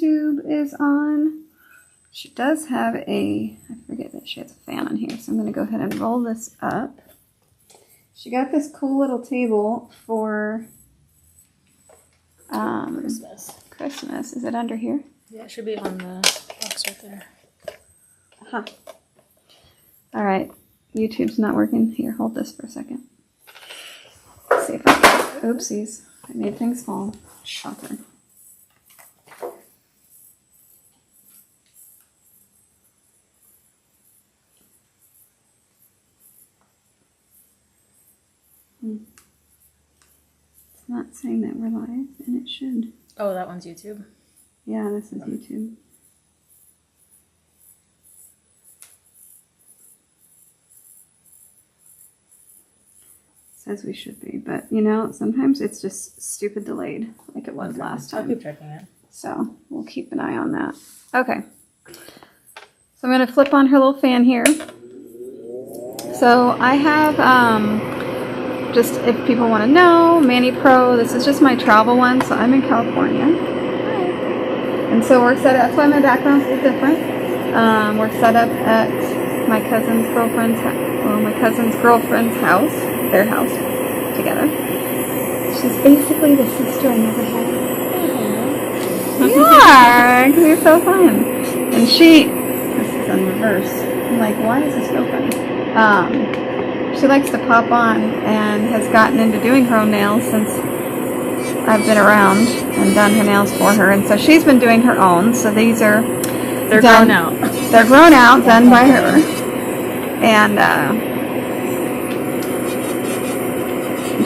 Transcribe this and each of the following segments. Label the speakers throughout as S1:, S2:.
S1: YouTube is on. She does have I forget that she has a fan on here, so I'm going to go ahead and roll this up. She got this cool little table for Christmas. Is it under here?
S2: Yeah, it should be on the box right there.
S1: Huh. All right. YouTube's not working. Here, hold this for a second. Let's see if I can. Oopsies. I made things fall. Shocker. It's not saying that we're live, and it should.
S2: Oh, that one's YouTube?
S1: Yeah, this is YouTube. Says we should be, but you know, sometimes it's just stupid delayed, like it was last time.
S2: I'll keep checking it.
S1: So we'll keep an eye on that. Okay. So I'm going to flip on her little fan here. So I have, just if people want to know, Mani Pro. This is just my travel one. So I'm in California. And so we're set up, that's why my background's a little different. We're set up at my cousin's girlfriend's house, their house, together. She's basically the sister I never had. Yeah, because you're so fun. And this is in reverse. I'm like, why is this so fun? She likes to pop on and has gotten into doing her own nails since I've been around and done her nails for her. And so she's been doing her own. So these are
S2: grown out.
S1: They're grown out, done by her. And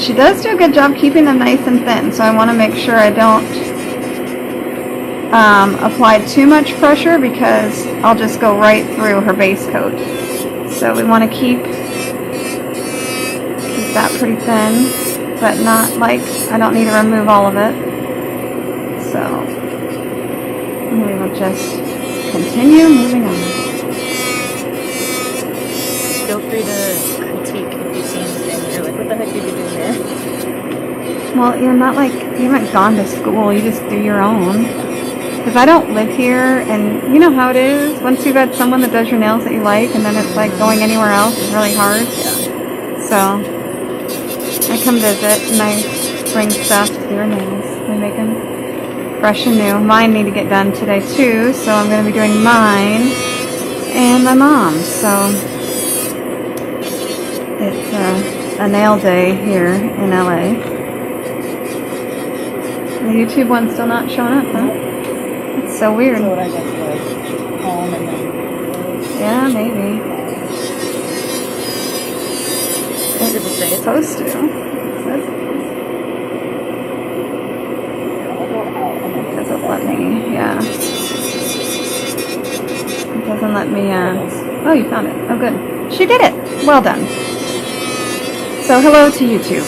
S1: she does do a good job keeping them nice and thin. So I want to make sure I don't apply too much pressure because I'll just go right through her base coat. So we want to keep that pretty thin, but not like I don't need to remove all of it. So we will just continue moving on.
S2: Feel free to critique if you see anything. You're like, what the heck did you do here?
S1: Well, you're not like, you haven't gone to school, you just do your own. Because I don't live here, and you know how it is. Once you've had someone that does your nails that you like, and then it's like going anywhere else is really hard.
S2: Yeah.
S1: So I come visit, and I bring stuff to do your nails. We make them fresh and new. Mine need to get done today too, so I'm going to be doing mine and my mom's. So it's a nail day here in LA. The YouTube one's still not showing up, huh? It's so weird.
S2: So what I guess like home and then...
S1: Yeah, maybe. It's supposed to. It doesn't let me, yeah. It doesn't let me, oh, you found it. Oh, good. She did it. Well done. So, hello to YouTube.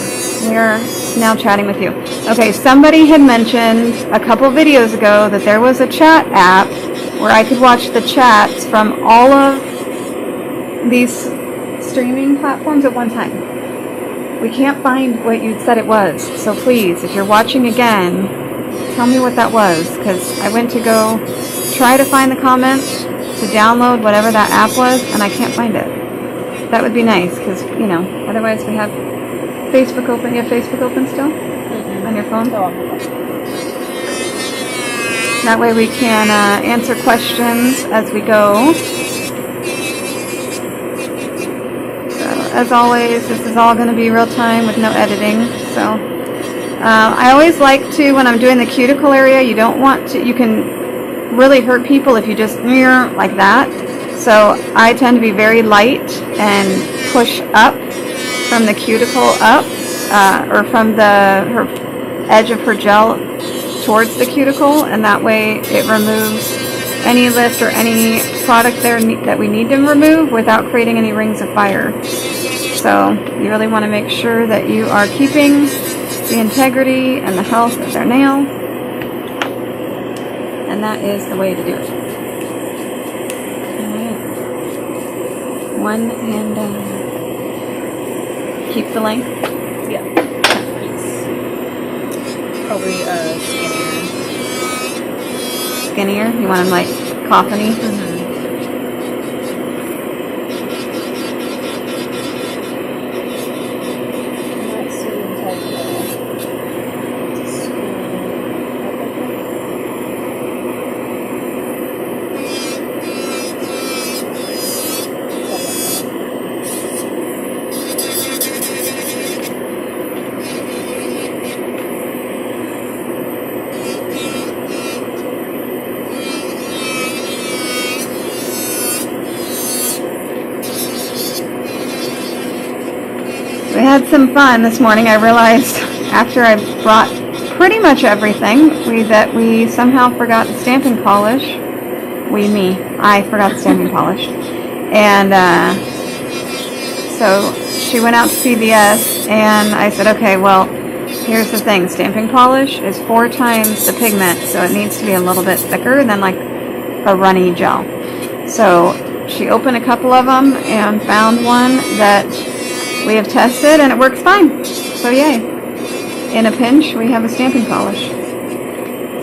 S1: We are now chatting with you. Okay, somebody had mentioned a couple videos ago that there was a chat app where I could watch the chats from all of these streaming platforms at one time. We can't find what you said it was, so please, if you're watching again, tell me what that was, because I went to go try to find the comments to download whatever that app was, and I can't find it. That would be nice, because, you know, otherwise we have Facebook open. You have Facebook open still? On your phone? That way we can answer questions as we go. As always, this is all going to be real time with no editing. So I always like to, when I'm doing the cuticle area, you don't want to, you can really hurt people if you just like that. So I tend to be very light and push up from the cuticle up, or from her edge of her gel towards the cuticle, and that way it removes any lift or any product there that we need to remove without creating any rings of fire. So you really want to make sure that you are keeping the integrity and the health of their nail, and that is the way to do it. Alright. One hand down. Keep the length?
S2: Yeah. Probably skinnier.
S1: skinnier. You want them like coffiny. We had some fun this morning. I realized after I brought pretty much everything that we somehow forgot the stamping polish. I forgot the stamping polish. And so she went out to CVS and I said, okay, well, here's the thing. Stamping polish is 4 times the pigment, so it needs to be a little bit thicker than like a runny gel. So she opened a couple of them and found one that we have tested and it works fine. So yay. In a pinch, we have a stamping polish.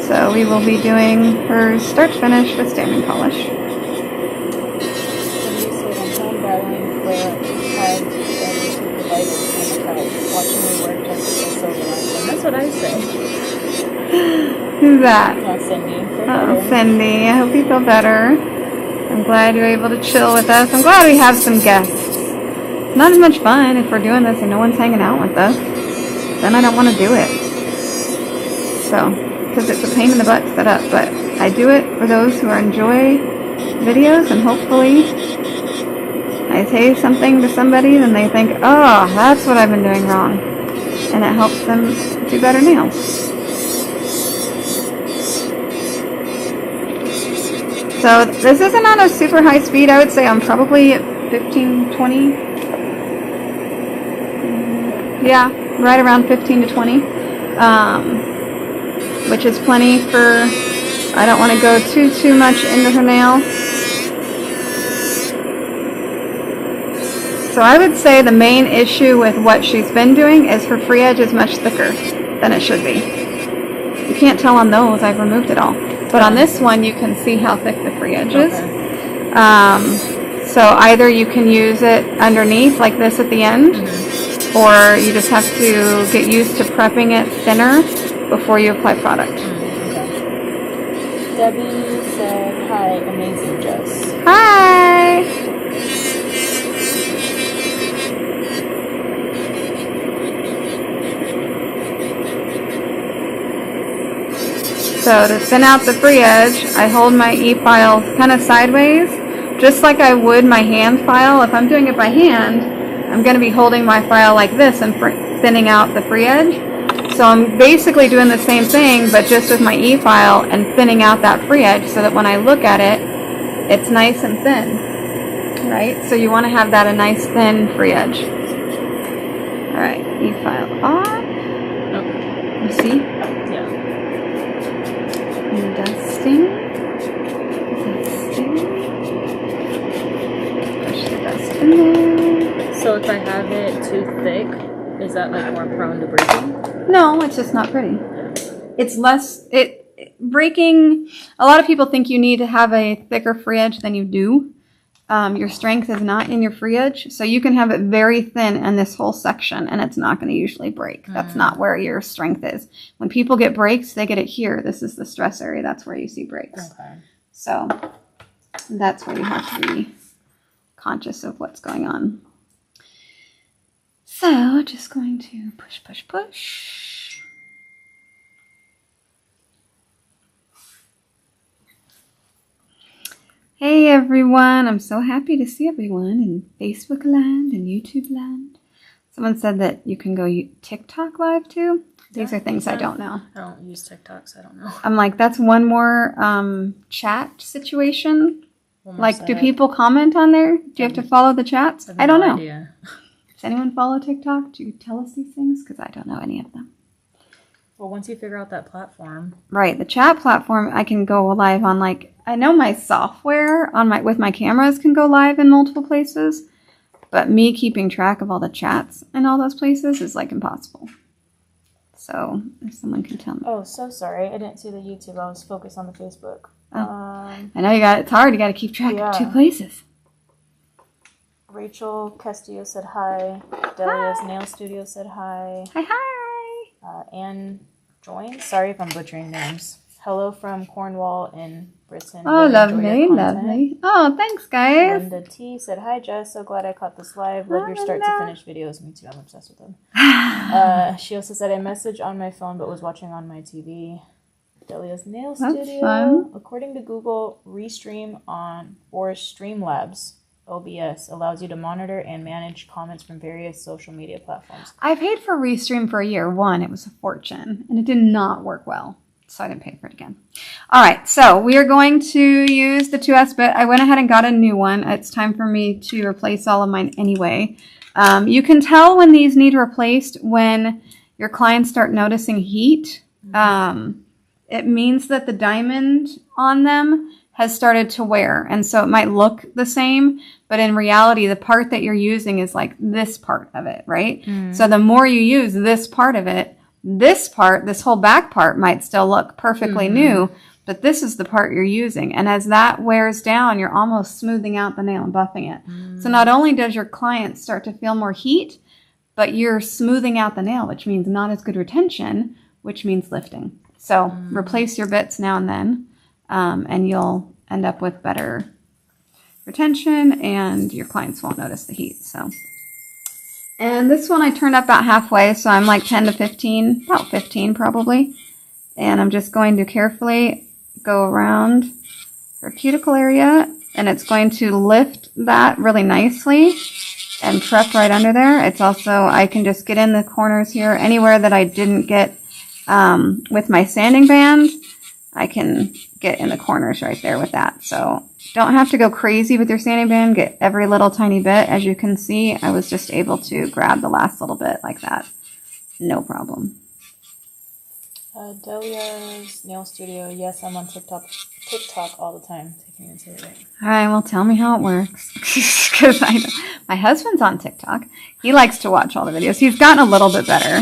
S1: So we will be doing her start to finish with stamping polish.
S2: That's what I say.
S1: Who's that?
S2: Cindy.
S1: Oh, Cindy. I hope you feel better. I'm glad you're able to chill with us. I'm glad we have some guests. Not as much fun if we're doing this and no one's hanging out with us. Then I don't want to do it. So, because it's a pain in the butt to set up. But I do it for those who enjoy videos, and hopefully I say something to somebody and they think, oh, that's what I've been doing wrong. And it helps them do better nails. So this isn't on a super high speed. I would say I'm probably at 15, 20. Yeah, right around 15 to 20, which is plenty for, I don't want to go too much into her nail. So I would say the main issue with what she's been doing is her free edge is much thicker than it should be. You can't tell on those, I've removed it all. But on this one, you can see how thick the free edge is. So either you can use it underneath like this at the end, or you just have to get used to prepping it thinner before you apply product.
S2: Okay. Debbie said, hi, amazing Jess.
S1: Hi! So to thin out the free edge, I hold my e-file kind of sideways, just like I would my hand file. If I'm doing it by hand, I'm going to be holding my file like this and thinning out the free edge. So I'm basically doing the same thing, but just with my e-file and thinning out that free edge so that when I look at it, it's nice and thin, right? So you want to have that a nice thin free edge. All right, e-file on. You see?
S2: Yeah.
S1: And dusting. Push the dust in there.
S2: So if I have it too thick, is that like more prone to breaking?
S1: No, it's just not pretty. It's less, breaking, a lot of people think you need to have a thicker free edge than you do. Your strength is not in your free edge, so you can have it very thin in this whole section and it's not going to usually break. That's not where your strength is. When people get breaks, they get it here. This is the stress area. That's where you see breaks.
S2: Okay.
S1: So that's where you have to be conscious of what's going on. So just going to push, push, push. Hey everyone, I'm so happy to see everyone in Facebook land and YouTube land. Someone said that you can go TikTok live too. These are things I don't know.
S2: I don't use TikTok, so I don't know.
S1: I'm like, that's one more chat situation. Like, do people comment on there? Do you have to follow the chats? I don't know.
S2: Idea.
S1: Does anyone follow TikTok? Do you tell us these things? Because I don't know any of them.
S2: Well, once you figure out that platform.
S1: Right, the chat platform, I can go live on, like, I know my software on with my cameras can go live in multiple places, but me keeping track of all the chats in all those places is like impossible. So if someone can tell me.
S2: Oh, so sorry. I didn't see the YouTube. I was focused on the Facebook.
S1: I know it's hard. You got to keep track of 2 places.
S2: Rachel Castillo said hi. Delia's Nail Studio said hi.
S1: Hi.
S2: Anne joined. Sorry if I'm butchering names. Hello from Cornwall in Britain.
S1: Oh,
S2: Really
S1: lovely. Oh, thanks, guys.
S2: Linda T said, hi, Jess. So glad I caught this live. Love your start to finish videos. Me too. I'm obsessed with them. She also said, I messaged on my phone but was watching on my TV. Delia's Nail Studio.
S1: Fun.
S2: According to Google, Restream or Streamlabs OBS allows you to monitor and manage comments from various social media platforms.
S1: I paid for Restream for a year. It was a fortune, and it did not work well. So I didn't pay for it again. All right, so we are going to use the 2S bit. I went ahead and got a new one. It's time for me to replace all of mine anyway. You can tell when these need replaced when your clients start noticing heat. It means that the diamond on them has started to wear. And so it might look the same, but in reality, the part that you're using is like this part of it, right? So the more you use this part of it, this whole back part might still look perfectly new, but this is the part you're using. And as that wears down, you're almost smoothing out the nail and buffing it. So not only does your client start to feel more heat, but you're smoothing out the nail, which means not as good retention, which means lifting. So replace your bits now and then, and you'll end up with better retention and your clients won't notice the heat. So, and this one I turned up about halfway, so I'm like 10 to 15, about 15 probably. And I'm just going to carefully go around her cuticle area, and it's going to lift that really nicely and prep right under there. It's also, I can just get in the corners here, anywhere that I didn't get with my sanding band, I can get in the corners right there with that. So don't have to go crazy with your sanding band. Get every little tiny bit. As you can see, I was just able to grab the last little bit like that. No problem.
S2: Delia's Nail Studio. Yes, I'm on TikTok all the time. Taking it to it right.
S1: All right, well, tell me how it works. Because my husband's on TikTok. He likes to watch all the videos. He's gotten a little bit better.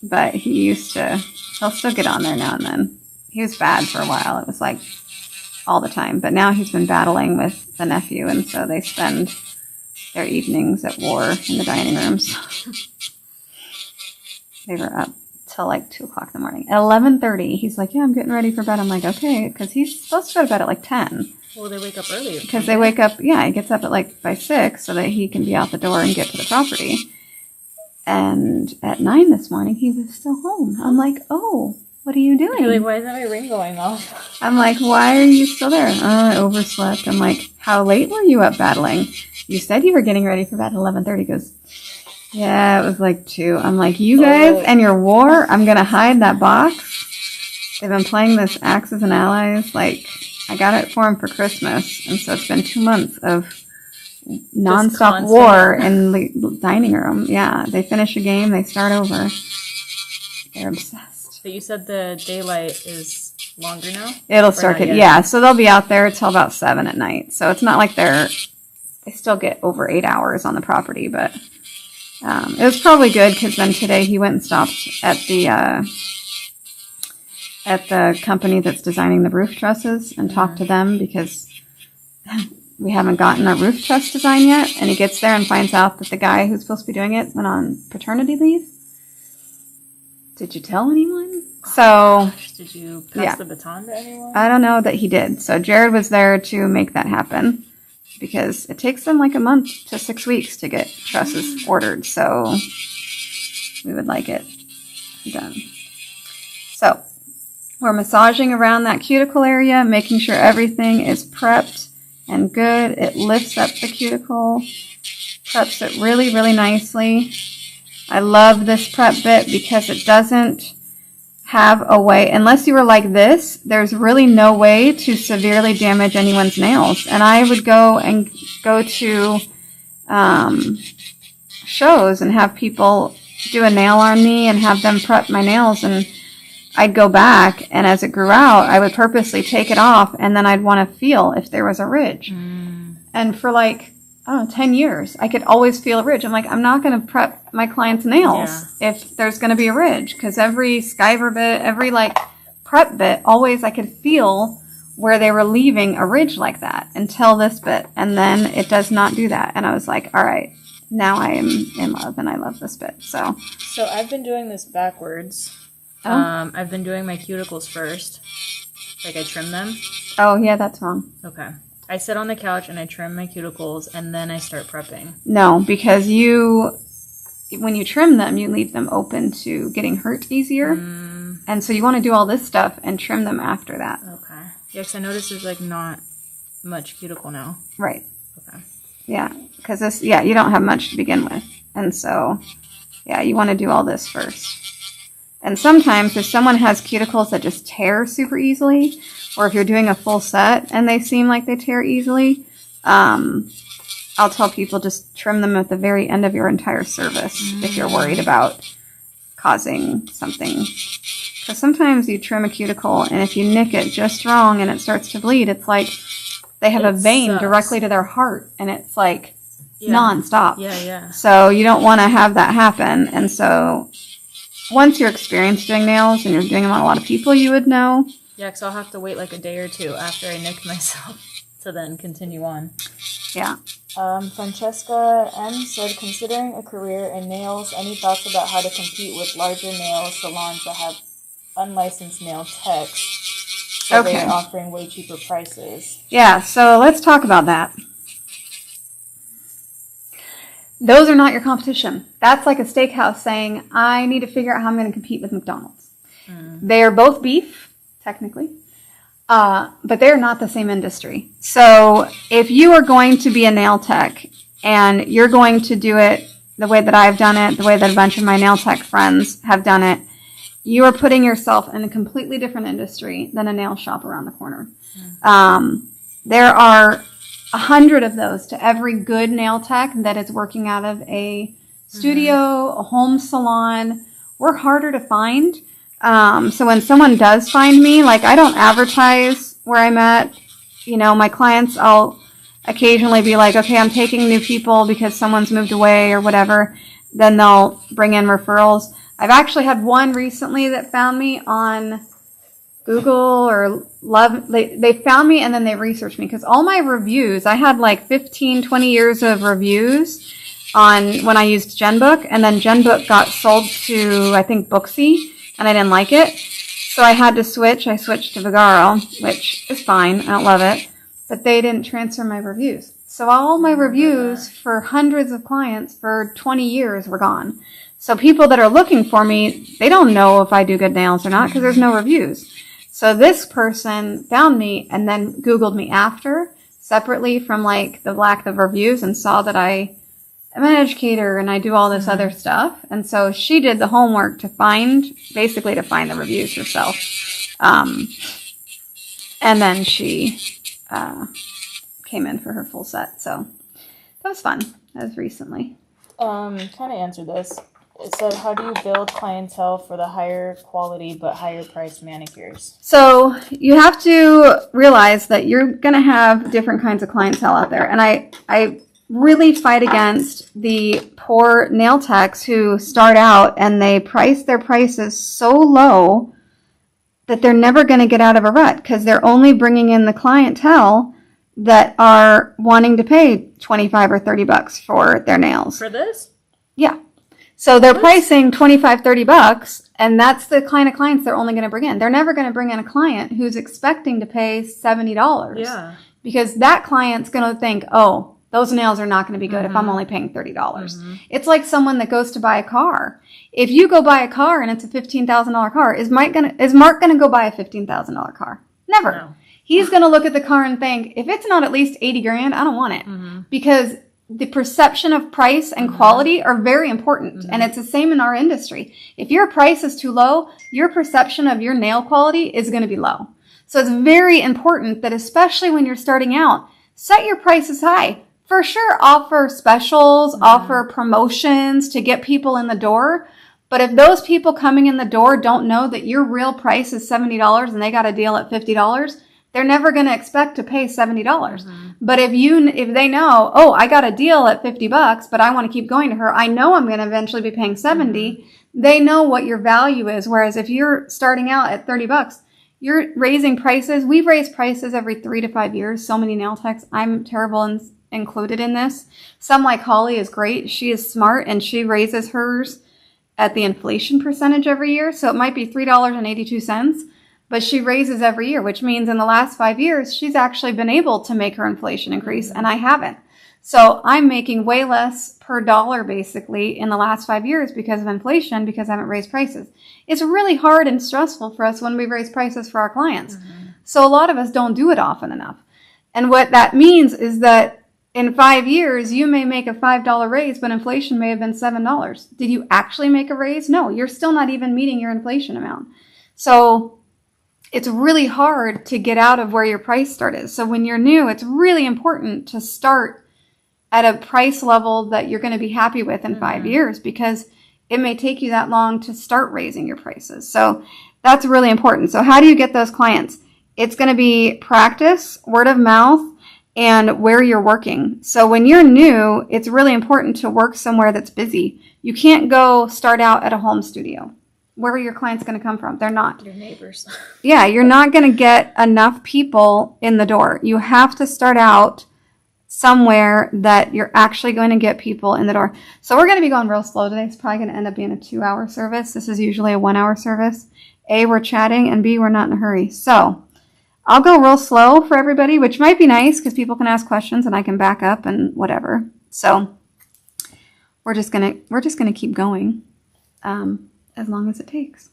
S1: But he'll still get on there now and then. He was bad for a while. It was like all the time. But now he's been battling with the nephew, and so they spend their evenings at war in the dining rooms. They were up till like 2 o'clock in the morning. At 11:30, he's like, yeah, I'm getting ready for bed. I'm like, okay, because he's supposed to go to bed at like 10.
S2: Well, they wake up early.
S1: Because they wake up, yeah, he gets up at like by 6 so that he can be out the door and get to the property. And at 9 this morning, he was still home. I'm like, oh, what are you doing?
S2: You're like, why isn't my ring going off?
S1: I'm like, why are you still there? I overslept. I'm like, how late were you up battling? You said you were getting ready for bed at 11:30. He goes, yeah, it was like 2. I'm like, you guys and your war, I'm going to hide that box. They've been playing this Axis and Allies. Like, I got it for him for Christmas. And so it's been 2 months of nonstop war in the dining room. Yeah, they finish a game, they start over. They're obsessed.
S2: But you said the daylight is longer now?
S1: It'll start to, yeah, so they'll be out there till about 7 at night. So it's not like they still get over 8 hours on the property, but it was probably good because then today he went and stopped at the company that's designing the roof trusses and talked to them because we haven't gotten a roof truss design yet, and he gets there and finds out that the guy who's supposed to be doing it went on paternity leave. Did you tell anyone? So,
S2: did you pass the baton to anyone?
S1: I don't know that he did. So Jared was there to make that happen because it takes them like a month to 6 weeks to get trusses ordered. So we would like it done. So we're massaging around that cuticle area, making sure everything is prepped and good. It lifts up the cuticle, preps it really, really nicely. I love this prep bit because it doesn't have a way, unless you were like this, there's really no way to severely damage anyone's nails. And I would go to shows and have people do a nail on me and have them prep my nails, and I'd go back, and as it grew out, I would purposely take it off, and then I'd want to feel if there was a ridge. And for like, I don't know, 10 years, I could always feel a ridge. I'm like, I'm not going to prep my client's nails if there's going to be a ridge, because every skiver bit, every like prep bit, always I could feel where they were leaving a ridge like that until this bit. And then it does not do that. And I was like, all right, now I am in love and I love this bit. So
S2: I've been doing this backwards.
S1: Oh.
S2: I've been doing my cuticles first. Like I trim them.
S1: Oh, yeah, that's wrong.
S2: Okay. I sit on the couch and I trim my cuticles and then I start prepping.
S1: No, because when you trim them, you leave them open to getting hurt easier. And so you want to do all this stuff and trim them after that.
S2: Okay. Yeah, because I noticed there's like not much cuticle now.
S1: Right.
S2: Okay.
S1: Yeah, because you don't have much to begin with. And so, yeah, you want to do all this first. And sometimes if someone has cuticles that just tear super easily, or if you're doing a full set and they seem like they tear easily, I'll tell people just trim them at the very end of your entire service if you're worried about causing something. Because sometimes you trim a cuticle and if you nick it just wrong and it starts to bleed, it's like they have a vein directly to their heart and it's like nonstop.
S2: Yeah.
S1: So you don't want to have that happen. And so once you're experienced doing nails and you're doing them on a lot of people, you would know.
S2: Yeah, because I'll have to wait like a day or two after I nick myself to then continue on.
S1: Yeah.
S2: Francesca M. said, considering a career in nails, any thoughts about how to compete with larger nail salons that have unlicensed nail techs? So they're offering way cheaper prices.
S1: Yeah, so let's talk about that. Those are not your competition. That's like a steakhouse saying, I need to figure out how I'm going to compete with McDonald's. They are both beef, technically, but they're not the same industry. So if you are going to be a nail tech and you're going to do it the way that I've done it, the way that a bunch of my nail tech friends have done it, you are putting yourself in a completely different industry than a nail shop around the corner. There are 100 of those to every good nail tech that is working out of a studio, a home salon. We're harder to find. So when someone does find me, like I don't advertise where I'm at. You know, my clients, I'll occasionally be like, okay, I'm taking new people because someone's moved away or whatever. Then they'll bring in referrals. I've actually had one recently that found me on Google or they found me and then they researched me because all my reviews, I had like 15, 20 years of reviews on when I used GenBook, and then GenBook got sold to, I think, Booksy, and I didn't like it. So I had to switch. I switched to Vagaro, which is fine. I don't love it. But they didn't transfer my reviews. So all my reviews for hundreds of clients for 20 years were gone. So people that are looking for me, they don't know if I do good nails or not because there's no reviews. So this person found me and then Googled me after, separately from like the lack of reviews, and saw that I am an educator and I do all this other stuff. And so she did the homework to find the reviews herself. And then she came in for her full set. So that was fun. That was recently.
S2: Kind of answered this. It said, how do you build clientele for the higher quality but higher priced manicures?
S1: So you have to realize that you're going to have different kinds of clientele out there. And I really fight against the poor nail techs who start out and they price their prices so low that they're never going to get out of a rut because they're only bringing in the clientele that are wanting to pay 25 or 30 bucks for their nails.
S2: For this?
S1: Yeah. So they're pricing 25, 30 bucks, and that's the kind of clients they're only going to bring in. They're never going to bring in a client who's expecting to pay $70.
S2: Yeah.
S1: Because that client's going to think, oh, those nails are not going to be good if I'm only paying $30. It's like someone that goes to buy a car. If you go buy a car and it's a $15,000 car, is Mark going to go buy a $15,000 car? Never. No. He's going to look at the car and think, if it's not at least 80 grand, I don't want it. Because the perception of price and quality are very important. And it's the same in our industry. If your price is too low, your perception of your nail quality is going to be low. So it's very important that, especially when you're starting out, set your prices high. For sure, offer specials, offer promotions to get people in the door. But if those people coming in the door don't know that your real price is $70 and they got a deal at $50, they're never going to expect to pay $70. But if they know, oh, I got a deal at 50 bucks, but I want to keep going to her, I know I'm going to eventually be paying 70. They know what your value is. Whereas if you're starting out at 30 bucks, you're raising prices. We've raised prices every 3 to 5 years. So many nail techs. I'm terrible and included in this. Some like Holly is great. She is smart and she raises hers at the inflation percentage every year. So it might be $3.82, but she raises every year, which means in the last 5 years, she's actually been able to make her inflation increase and I haven't. So I'm making way less per dollar basically in the last 5 years because of inflation, because I haven't raised prices. It's really hard and stressful for us when we raise prices for our clients. So a lot of us don't do it often enough. And what that means is that in 5 years, you may make a $5 raise, but inflation may have been $7. Did you actually make a raise? No, you're still not even meeting your inflation amount. So it's really hard to get out of where your price start is. So when you're new, it's really important to start at a price level that you're going to be happy with in 5 years, because it may take you that long to start raising your prices. So that's really important. So how do you get those clients? It's going to be practice, word of mouth, and where you're working. So when you're new, it's really important to work somewhere that's busy. You can't go start out at a home studio. Where are your clients going to come from? They're not.
S2: Your neighbors.
S1: Yeah, you're not going to get enough people in the door. You have to start out somewhere that you're actually going to get people in the door. So we're going to be going real slow today. It's probably going to end up being a 2-hour service. This is usually a 1-hour service. A, we're chatting, and B, we're not in a hurry. So I'll go real slow for everybody, which might be nice because people can ask questions and I can back up and whatever. So we're just gonna keep going as long as it takes.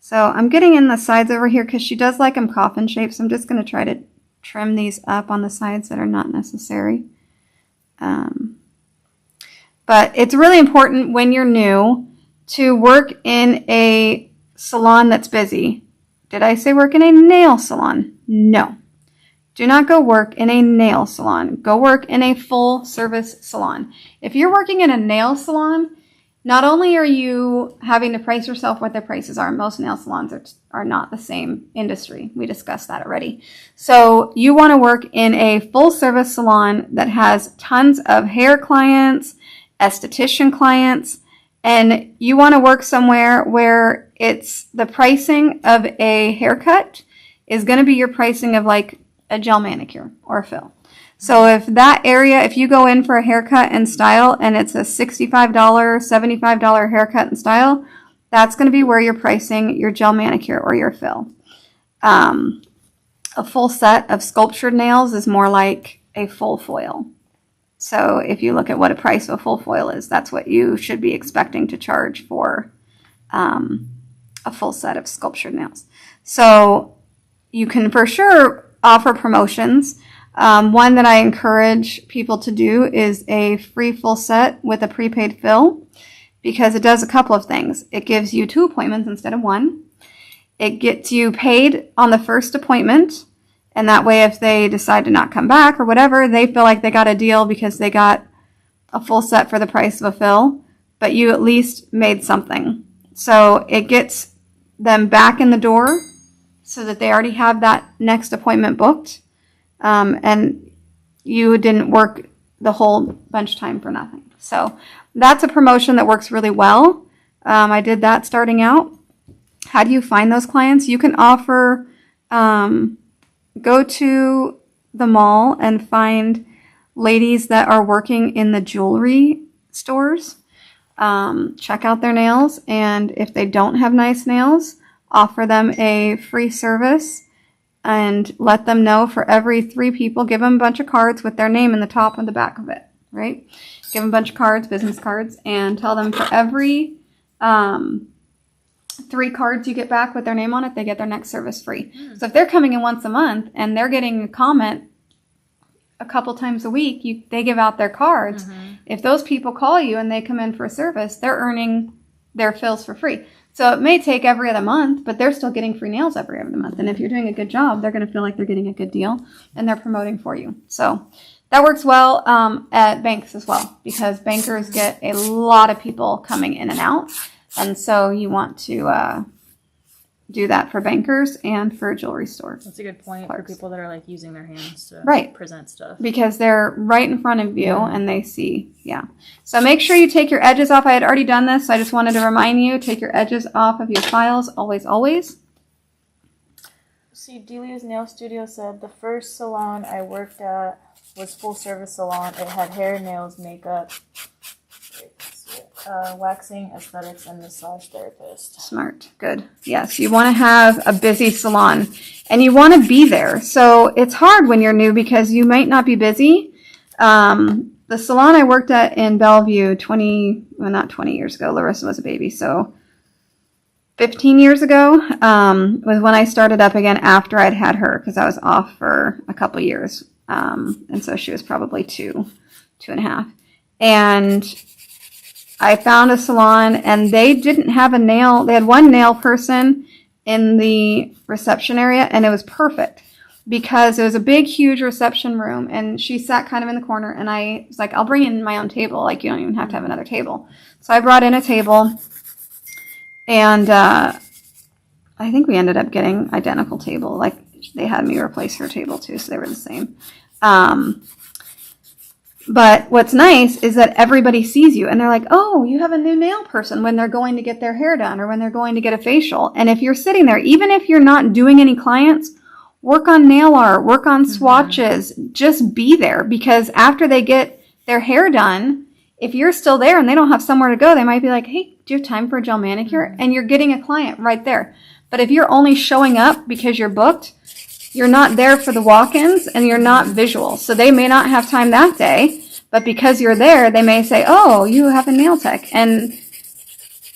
S1: So I'm getting in the sides over here because she does like them coffin shaped. So I'm just going to try to trim these up on the sides that are not necessary. But it's really important when you're new to work in a salon that's busy. Did I say work in a nail salon? No. Do not go work in a nail salon. Go work in a full service salon. If you're working in a nail salon, not only are you having to price yourself what their prices are, most nail salons are not the same industry. We discussed that already. So you want to work in a full service salon that has tons of hair clients, esthetician clients, and you want to work somewhere where it's the pricing of a haircut is going to be your pricing of like a gel manicure or a fill. So if that area, if you go in for a haircut and style and it's a $65, $75 haircut and style, that's going to be where you're pricing your gel manicure or your fill. A full set of sculptured nails is more like a full foil. So if you look at what a price of a full foil is, that's what you should be expecting to charge for a full set of sculptured nails. So you can for sure offer promotions. One that I encourage people to do is a free full set with a prepaid fill, because it does a couple of things. It gives you 2 appointments instead of 1. It gets you paid on the first appointment, and that way if they decide to not come back or whatever, they feel like they got a deal because they got a full set for the price of a fill, but you at least made something. So it gets them back in the door so that they already have that next appointment booked. And you didn't work the whole bunch time for nothing. So that's a promotion that works really well. I did that starting out. How do you find those clients? You can offer, go to the mall and find ladies that are working in the jewelry stores. Check out their nails. And if they don't have nice nails, offer them a free service. And let them know for every 3 people, give them a bunch of cards with their name in the top and the back of it, right? Give them a bunch of cards, business cards, and tell them for every 3 cards you get back with their name on it, they get their next service free. So if they're coming in once a month and they're getting a comment a couple times a week, they give out their cards. If those people call you and they come in for a service, they're earning their fills for free. So it may take every other month, but they're still getting free nails every other month. And if you're doing a good job, they're going to feel like they're getting a good deal and they're promoting for you. So that works well at banks as well, because bankers get a lot of people coming in and out. And so you want to do that for bankers and for jewelry stores.
S2: That's a good point for people that are like using their hands to present stuff.
S1: Because they're right in front of you and they see, So make sure you take your edges off. I had already done this, so I just wanted to remind you, take your edges off of your files, always, always.
S2: See, Delia's Nail Studio said the first salon I worked at was full service salon. It had hair, nails, makeup, waxing, aesthetics, and massage therapist.
S1: Smart. Good. Yes, you want to have a busy salon and you want to be there. So it's hard when you're new because you might not be busy. The salon I worked at in Bellevue not 20 years ago, Larissa was a baby, so 15 years ago was when I started up again after I'd had her because I was off for a couple years. And so she was probably 2.5. And I found a salon and they didn't have a nail. They had one nail person in the reception area and it was perfect because it was a big, huge reception room and she sat kind of in the corner and I was like, I'll bring in my own table. Like you don't even have to have another table. So I brought in a table and I think we ended up getting identical table. Like they had me replace her table too. So they were the same. But what's nice is that everybody sees you and they're like, oh, you have a new nail person when they're going to get their hair done or when they're going to get a facial. And if you're sitting there, even if you're not doing any clients, work on nail art, work on swatches, just be there because after they get their hair done, if you're still there and they don't have somewhere to go, they might be like, hey, do you have time for a gel manicure? And you're getting a client right there. But if you're only showing up because you're booked, you're not there for the walk-ins and you're not visual. So they may not have time that day, but because you're there, they may say, oh, you have a nail tech. And,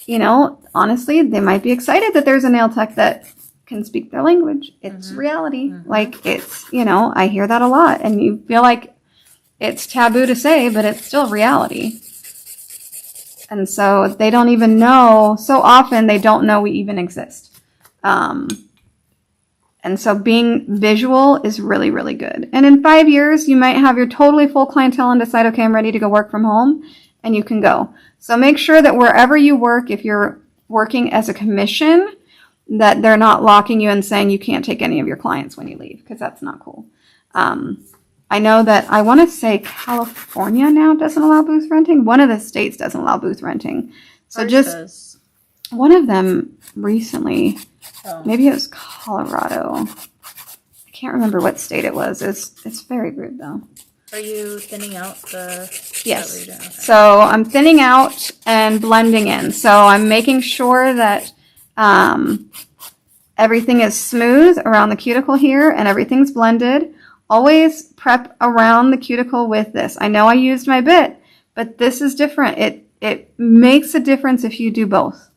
S1: you know, honestly, they might be excited that there's a nail tech that can speak their language. It's reality. Like it's, you know, I hear that a lot and you feel like it's taboo to say, but it's still reality. And so they don't even know, so often they don't know we even exist. And so being visual is really, really good. And in 5 years, you might have your totally full clientele and decide, okay, I'm ready to go work from home, and you can go. So make sure that wherever you work, if you're working as a commission, that they're not locking you and saying you can't take any of your clients when you leave, because that's not cool. I know that I want to say California now doesn't allow booth renting. One of the states doesn't allow booth renting. So one of them recently, maybe it was Colorado. I can't remember what state it was. It's very rude though.
S2: Are you thinning out the...
S1: Yes. Okay. So I'm thinning out and blending in. So I'm making sure that everything is smooth around the cuticle here and everything's blended. Always prep around the cuticle with this. I know I used my bit, but this is different. It makes a difference if you do both.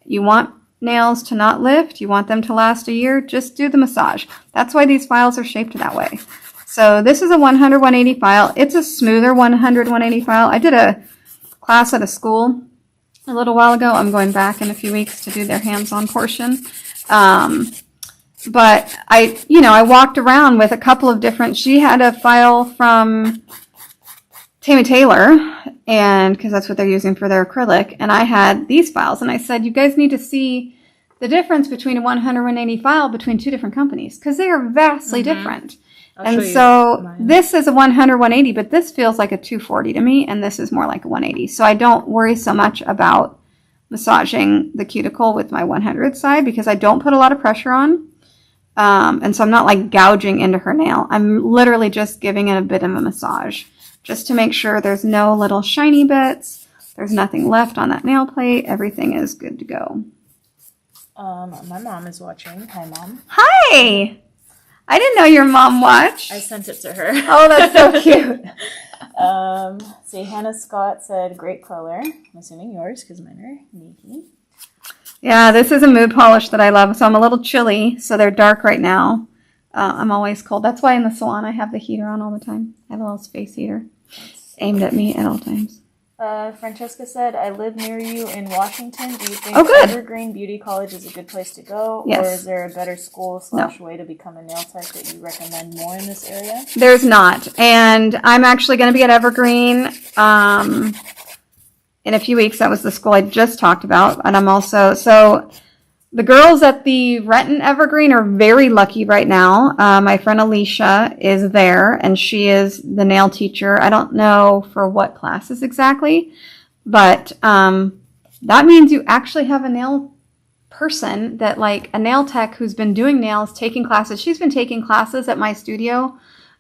S1: You want nails to not lift. You want them to last a year. Just do the massage. That's why these files are shaped that way. So this is a 100-180 file. It's a smoother 100-180 file. I did a class at a school a little while ago. I'm going back in a few weeks to do their hands-on portion. But I walked around with a couple of different, she had a file from Tammy Taylor, and because that's what they're using for their acrylic, and I had these files, and I said, you guys need to see the difference between a 100-180 file between two different companies, because they are vastly different. And so this is a 100-180, but this feels like a 240 to me, and this is more like a 180. So I don't worry so much about massaging the cuticle with my 100 side, because I don't put a lot of pressure on. And so I'm not like gouging into her nail. I'm literally just giving it a bit of a massage just to make sure there's no little shiny bits. There's nothing left on that nail plate. Everything is good to go.
S2: My mom is watching. Hi, Mom.
S1: Hi! I didn't know your mom watched.
S2: I sent it to her.
S1: Oh, that's so cute.
S2: So Hannah Scott said, great color. I'm assuming yours, because mine are navy.
S1: Yeah, this is a mood polish that I love. So I'm a little chilly, so they're dark right now. I'm always cold. That's why in the salon I have the heater on all the time. I have a little space heater aimed at me at all times.
S2: Francesca said, I live near you in Washington. Do you think Evergreen Beauty College is a good place to go?
S1: Yes.
S2: Or is there a better school / way to become a nail tech that you recommend more in this area?
S1: There's not. And I'm actually going to be at Evergreen in a few weeks. That was the school I just talked about. And I'm also, so the girls at the Renton Evergreen are very lucky right now. My friend Alicia is there, and she is the nail teacher. I don't know for what classes exactly, but that means you actually have a nail person that like a nail tech who's been doing nails, taking classes. She's been taking classes at my studio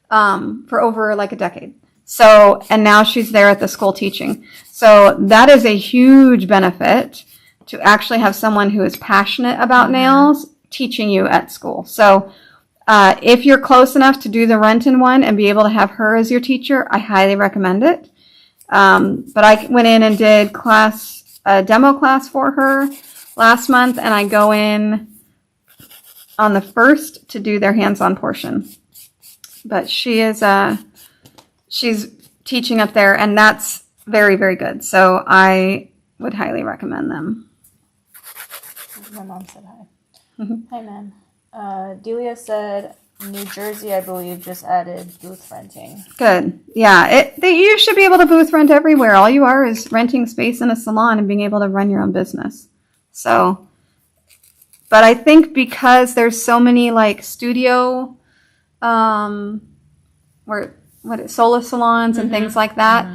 S1: for over like a decade. So, and now she's there at the school teaching. So that is a huge benefit to actually have someone who is passionate about nails teaching you at school. So if you're close enough to do the Renton one and be able to have her as your teacher, I highly recommend it. But I went in and did a demo class for her last month, and I go in on the 1st to do their hands-on portion. But she's teaching up there, and that's very, very good. So I would highly recommend them.
S2: My mom said hi. Hi, man. Delia said New Jersey, I believe, just added booth renting.
S1: Good. Yeah, you should be able to booth rent everywhere. All you are is renting space in a salon and being able to run your own business. So, but I think because there's so many like studio, solo salons and things like that,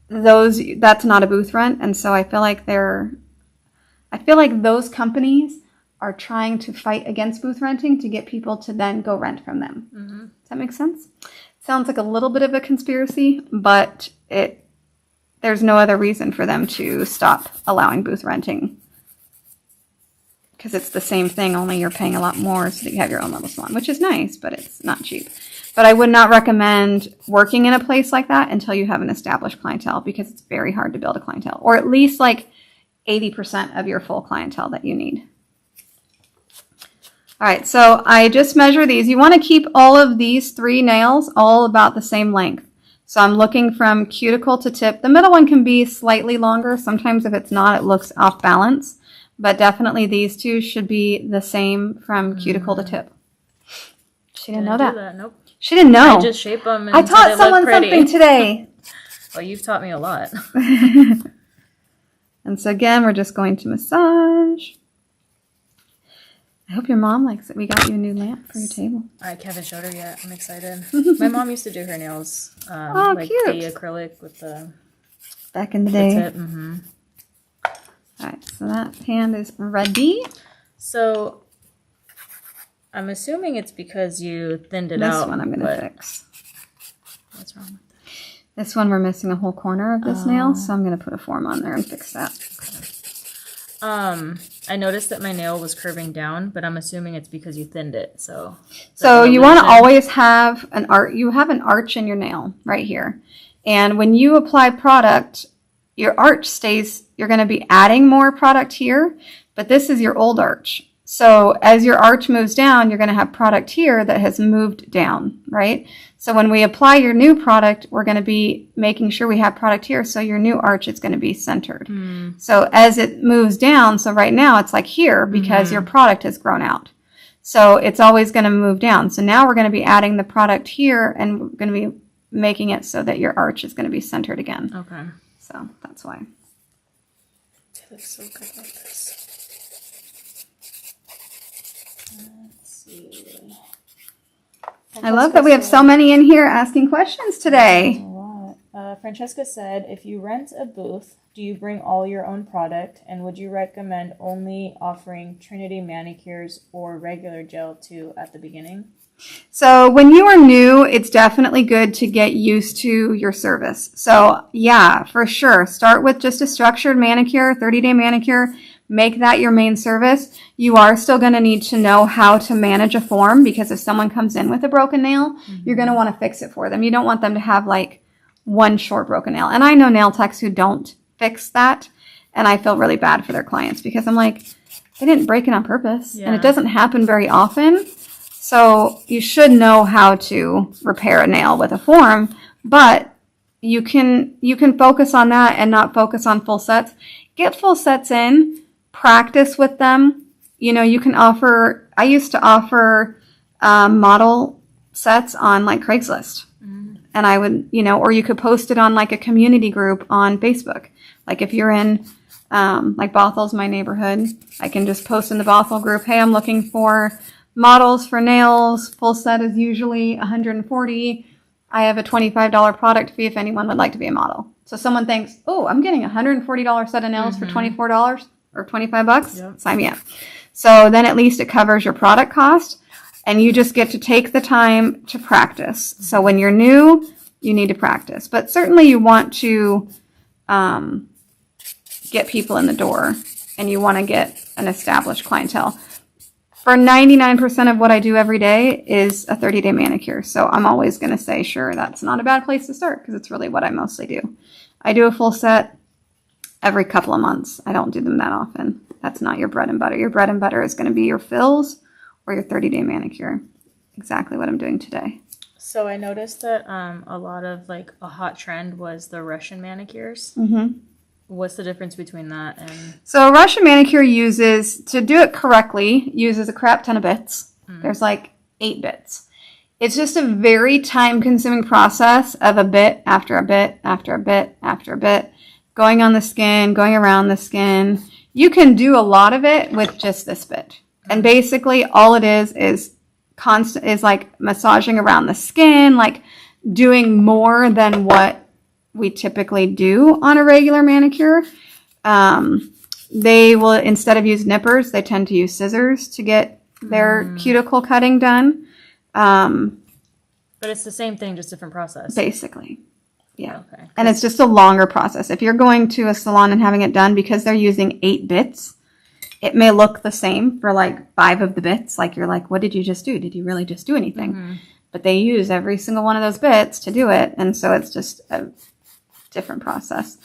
S1: that's not a booth rent, and so I feel like those companies are trying to fight against booth renting to get people to then go rent from them. Does that make sense? Sounds like a little bit of a conspiracy, but there's no other reason for them to stop allowing booth renting. Because it's the same thing, only you're paying a lot more so that you have your own little salon, which is nice, but it's not cheap. But I would not recommend working in a place like that until you have an established clientele, because it's very hard to build a clientele, or at least like 80% of your full clientele that you need. All right, so I just measure these. You want to keep all of these 3 nails all about the same length. So I'm looking from cuticle to tip. The middle one can be slightly longer. Sometimes if it's not, it looks off balance. But definitely these 2 should be the same from cuticle to tip. She didn't know that.
S2: Nope.
S1: She didn't know.
S2: I just shape them and
S1: I taught someone something today.
S2: Well, you've taught me a lot.
S1: And so again, we're just going to massage. I hope your mom likes it. We got you a new lamp for your table.
S2: I haven't showed her yet. I'm excited. My mom used to do her nails. Like
S1: cute.
S2: the acrylic with the...
S1: Back in the day.
S2: Tip.
S1: All right, so that hand is ready.
S2: So, I'm assuming it's because you thinned it out.
S1: This one I'm going to fix.
S2: What's wrong with that?
S1: This one we're missing a whole corner of this nail, so I'm going to put a form on there and fix that.
S2: I noticed that my nail was curving down, but I'm assuming it's because you thinned it. So
S1: you want to always have an arch. You have an arch in your nail right here, and when you apply product, your arch stays. You're going to be adding more product here, but this is your old arch. So as your arch moves down, you're going to have product here that has moved down, right? So when we apply your new product, we're going to be making sure we have product here, so your new arch is going to be centered. So as it moves down, so right now it's like here because your product has grown out. So it's always going to move down. So now we're going to be adding the product here, and we're going to be making it so that your arch is going to be centered again.
S2: Okay.
S1: So that's why.
S2: It looks so good like this. Let's see.
S1: I love that we have so many in here asking questions today.
S2: A lot. Francesca said, if you rent a booth, do you bring all your own product? And would you recommend only offering Trinity manicures or regular gel too at the beginning?
S1: So when you are new, it's definitely good to get used to your service. So yeah, for sure. Start with just a structured manicure, 30-day manicure. Make that your main service. You are still going to need to know how to manage a form, because if someone comes in with a broken nail, you're going to want to fix it for them. You don't want them to have like one short broken nail. And I know nail techs who don't fix that, and I feel really bad for their clients, because I'm like, they didn't break it on purpose, and it doesn't happen very often. So you should know how to repair a nail with a form, but you can focus on that and not focus on full sets. Get full sets in. Practice with them. You know, you can offer, I used to offer model sets on like Craigslist. And I would, or you could post it on like a community group on Facebook. Like if you're in, like Bothel's my neighborhood, I can just post in the Bothell group, hey, I'm looking for models for nails. Full set is usually $140. I have a $25 product fee if anyone would like to be a model. So someone thinks, oh, I'm getting a $140 set of nails for $24. or $25?
S2: Yep.
S1: Sign me up. So then at least it covers your product cost, and you just get to take the time to practice. So when you're new, you need to practice. But certainly you want to get people in the door, and you want to get an established clientele. For 99% of what I do every day is a 30-day manicure. So I'm always going to say, sure, that's not a bad place to start because it's really what I mostly do. I do a full set every couple of months. I don't do them that often. That's not your bread and butter. Your bread and butter is going to be your fills or your 30-day manicure. Exactly what I'm doing today.
S2: So I noticed that a lot of like a hot trend was the Russian manicures.
S1: Mm-hmm.
S2: What's the difference between that and...
S1: So a Russian manicure uses, to do it correctly, uses a crap ton of bits. There's like 8 bits. It's just a very time-consuming process of a bit after a bit after a bit after a bit, going on the skin, going around the skin. You can do a lot of it with just this bit. And basically all it is constant, is like massaging around the skin, like doing more than what we typically do on a regular manicure. They will, instead of use nippers, they tend to use scissors to get their cuticle cutting done.
S2: But it's the same thing, just different process.
S1: Basically. Yeah.
S2: Okay.
S1: And it's just a longer process. If you're going to a salon and having it done, because they're using 8 bits, it may look the same for like 5 of the bits. Like you're like, what did you just do? Did you really just do anything? But they use every single one of those bits to do it. And so it's just a different process.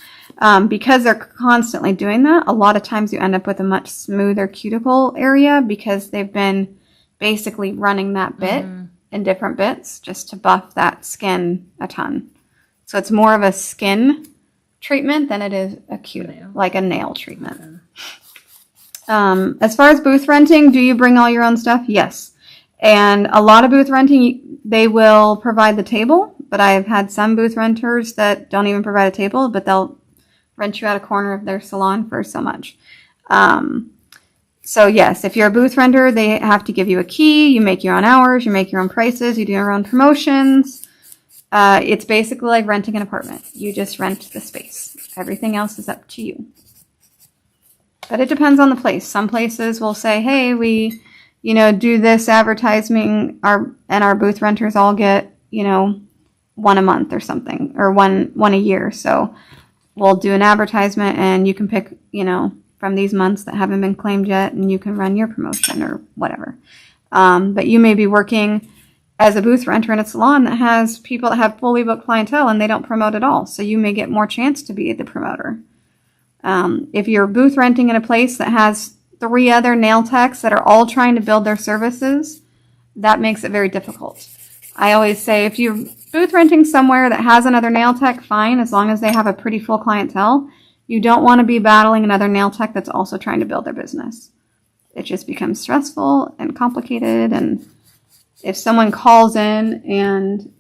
S1: Because they're constantly doing that, a lot of times you end up with a much smoother cuticle area because they've been basically running that bit in different bits just to buff that skin a ton. So it's more of a skin treatment than it is a cuticle, like a nail treatment. As far as booth renting, do you bring all your own stuff? Yes. And a lot of booth renting, they will provide the table, but I've had some booth renters that don't even provide a table, but they'll rent you out a corner of their salon for so much. So yes, if you're a booth renter, they have to give you a key. You make your own hours, you make your own prices, you do your own promotions. It's basically like renting an apartment. You just rent the space. Everything else is up to you. But it depends on the place. Some places will say, hey, we, do this advertising, and our booth renters all get, one a month or something, or one a year. So we'll do an advertisement and you can pick, from these months that haven't been claimed yet, and you can run your promotion or whatever. But you may be working as a booth renter in a salon that has people that have fully booked clientele and they don't promote at all. So you may get more chance to be the promoter. If you're booth renting in a place that has 3 other nail techs that are all trying to build their services, that makes it very difficult. I always say if you're booth renting somewhere that has another nail tech, fine, as long as they have a pretty full clientele. You don't want to be battling another nail tech that's also trying to build their business. It just becomes stressful and complicated. And if someone calls in and,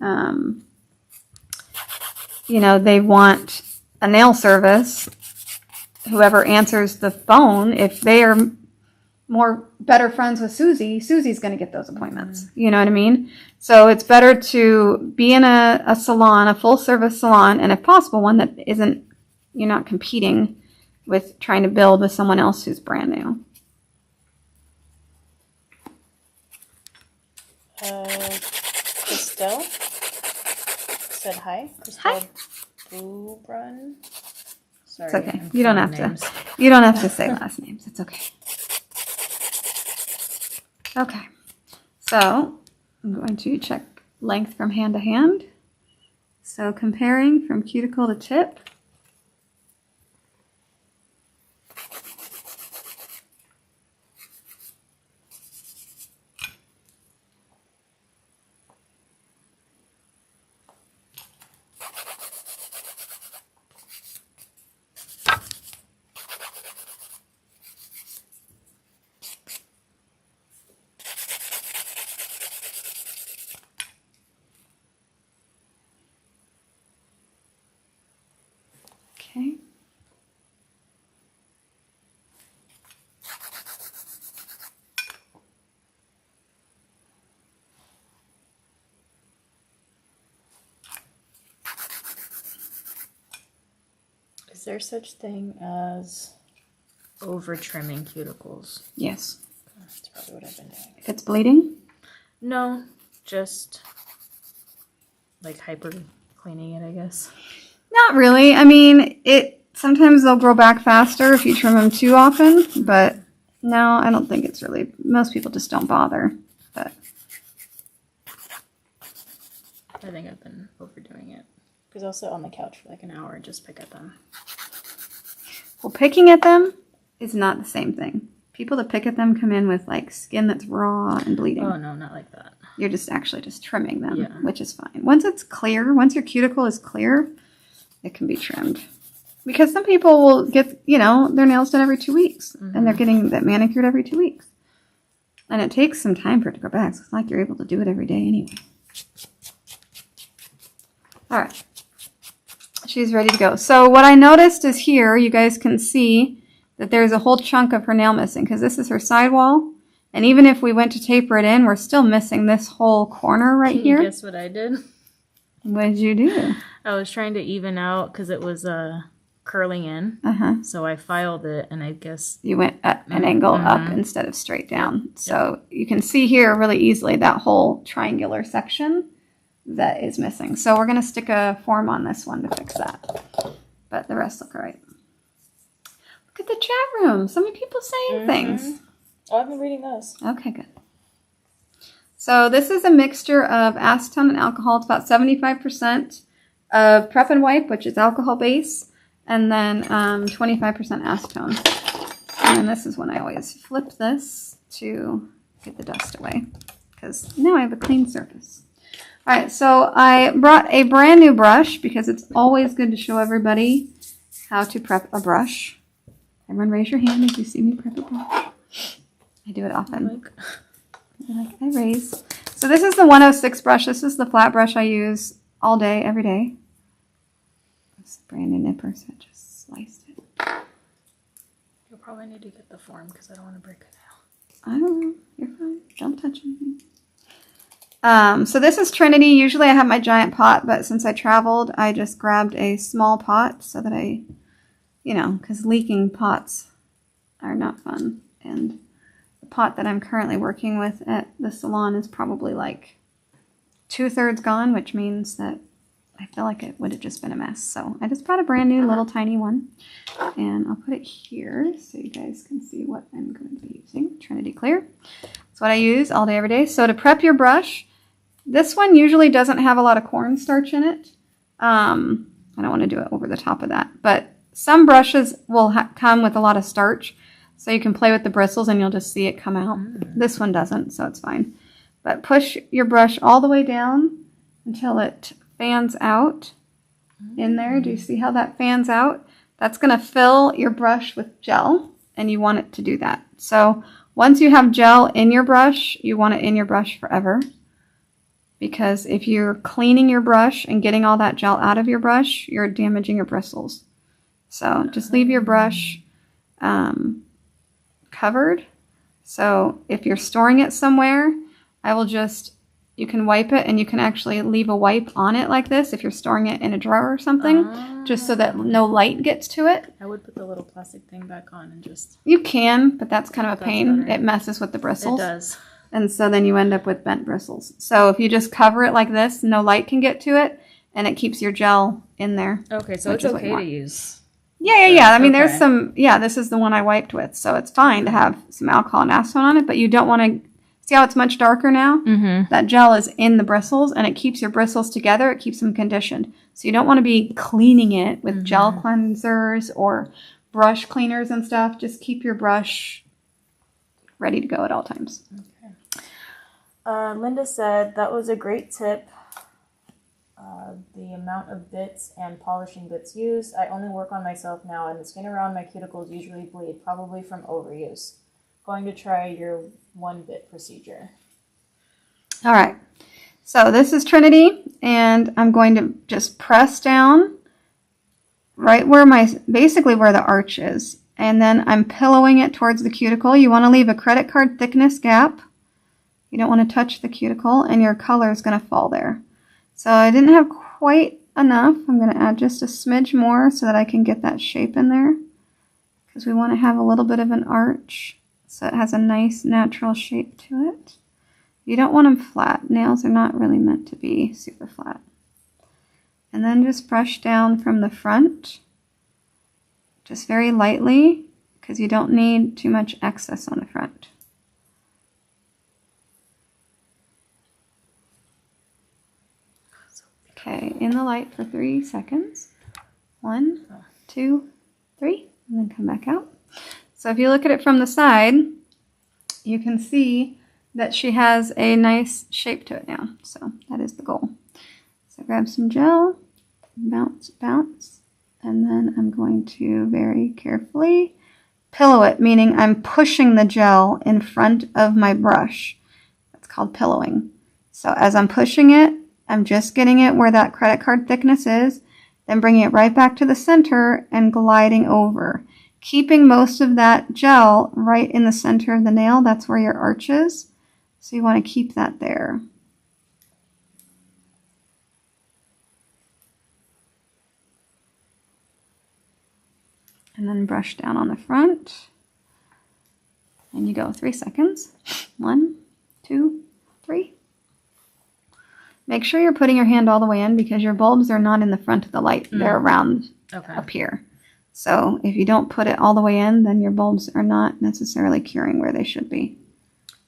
S1: they want a nail service, whoever answers the phone, if they are better friends with Susie, Susie's going to get those appointments. You know what I mean? So it's better to be in a salon, a full service salon, and if possible, one that you're not competing with trying to build with someone else who's brand new.
S2: Christelle said hi. Christelle Bubrun. Sorry,
S1: It's okay. You don't have to say last names. It's okay. Okay. So I'm going to check length from hand to hand. So comparing from cuticle to tip. Okay.
S2: Is there such thing as over trimming cuticles.
S1: Yes.
S2: That's probably what I've been doing.
S1: If it's bleeding?
S2: No, just like hyper cleaning it, I guess.
S1: Not really. I mean, sometimes they'll grow back faster if you trim them too often, but no, I don't think it's really, most people just don't bother. But
S2: I think I've been overdoing it. Because I'll sit on the couch for like an hour and just pick at them.
S1: Well, picking at them is not the same thing. People that pick at them come in with like skin that's raw and bleeding.
S2: Oh, no, not like that.
S1: You're just actually just trimming them,
S2: Yeah.
S1: which is fine. Once it's clear, once your cuticle is clear, it can be trimmed. Because some people will get, their nails done every 2 weeks. And they're getting that manicured every 2 weeks. And it takes some time for it to go back. So it's not like you're able to do it every day anyway. All right. She's ready to go. So what I noticed is here, you guys can see that there's a whole chunk of her nail missing. Because this is her sidewall. And even if we went to taper it in, we're still missing this whole corner right here.
S2: Guess what I did?
S1: What did you do?
S2: I was trying to even out because it was curling in. So I filed it, and I guess
S1: you went at an angle up instead of straight down. So you can see here really easily that whole triangular section that is missing. So we're going to stick a form on this one to fix that. But the rest look all right. Look at the chat room. So many people saying things.
S2: Oh, I've been reading those.
S1: Okay, good. So this is a mixture of acetone and alcohol. It's about 75% of Prep and Wipe, which is alcohol base, and then 25% acetone. And this is when I always flip this to get the dust away, because now I have a clean surface. All right, so I brought a brand new brush because it's always good to show everybody how to prep a brush. Everyone raise your hand if you see me prep a brush. I do it often. I raise. So this is the 106 brush. This is the flat brush I use all day, every day. This brand new nipper, so I just sliced it.
S2: You'll probably need to get the form because I don't want to break it now.
S1: I don't know. You're fine. Don't touch anything. So this is Trinity. Usually I have my giant pot, but since I traveled, I just grabbed a small pot so that I, because leaking pots are not fun. And the pot that I'm currently working with at the salon is probably like 2/3 gone, which means that I feel like it would have just been a mess. So I just brought a brand new little tiny one, and I'll put it here so you guys can see what I'm going to be using. Trinity Clear. That's what I use all day, every day. So to prep your brush, this one usually doesn't have a lot of cornstarch in it. I don't want to do it over the top of that, but some brushes will come with a lot of starch. So you can play with the bristles and you'll just see it come out. This one doesn't, so it's fine. But push your brush all the way down until it fans out in there. Do you see how that fans out? That's going to fill your brush with gel, and you want it to do that. So once you have gel in your brush, you want it in your brush forever. Because if you're cleaning your brush and getting all that gel out of your brush, you're damaging your bristles. So just leave your brush covered. So if you're storing it somewhere, you can wipe it, and you can actually leave a wipe on it like this if you're storing it in a drawer or something, just so that no light gets to it.
S2: I would put the little plastic thing back on and just...
S1: You can, but that's kind of a pain.
S2: Better.
S1: It messes with the bristles.
S2: It does.
S1: And so then you end up with bent bristles. So if you just cover it like this, no light can get to it, and it keeps your gel in there.
S2: Okay, so it's okay to use...
S1: Yeah. I mean, there's some... Yeah, this is the one I wiped with, so it's fine to have some alcohol and acetone on it, but you don't want to... See how it's much darker now? That gel is in the bristles, and it keeps your bristles together. It keeps them conditioned. So you don't want to be cleaning it with gel cleansers or brush cleaners and stuff. Just keep your brush ready to go at all times.
S2: Okay. Linda said, that was a great tip. The amount of bits and polishing bits used. I only work on myself now, and the skin around my cuticles usually bleed, probably from overuse. Going to try your 1-bit procedure. All
S1: right. So this is Trinity, and I'm going to just press down right where basically where the arch is. And then I'm pillowing it towards the cuticle. You want to leave a credit card thickness gap. You don't want to touch the cuticle, and your color is going to fall there. So I didn't have quite enough. I'm going to add just a smidge more so that I can get that shape in there. because we want to have a little bit of an arch so it has a nice natural shape to it. You don't want them flat. Nails are not really meant to be super flat. And then just brush down from the front, just very lightly, because you don't need too much excess on the front. Okay, in the light for 3 seconds. 1, 2, 3, and then come back out. So if you look at it from the side, you can see that she has a nice shape to it now. So that is the goal. So grab some gel, bounce, bounce, and then I'm going to very carefully pillow it, meaning I'm pushing the gel in front of my brush. That's called pillowing. So as I'm pushing it, I'm just getting it where that credit card thickness is, then bringing it right back to the center and gliding over. Keeping most of that gel right in the center of the nail. That's where your arch is. So you want to keep that there. And then brush down on the front. And you go 3 seconds. 1, 2, 3. Make sure you're putting your hand all the way in because your bulbs are not in the front of the light. They're around up here. So if you don't put it all the way in, then your bulbs are not necessarily curing where they should be.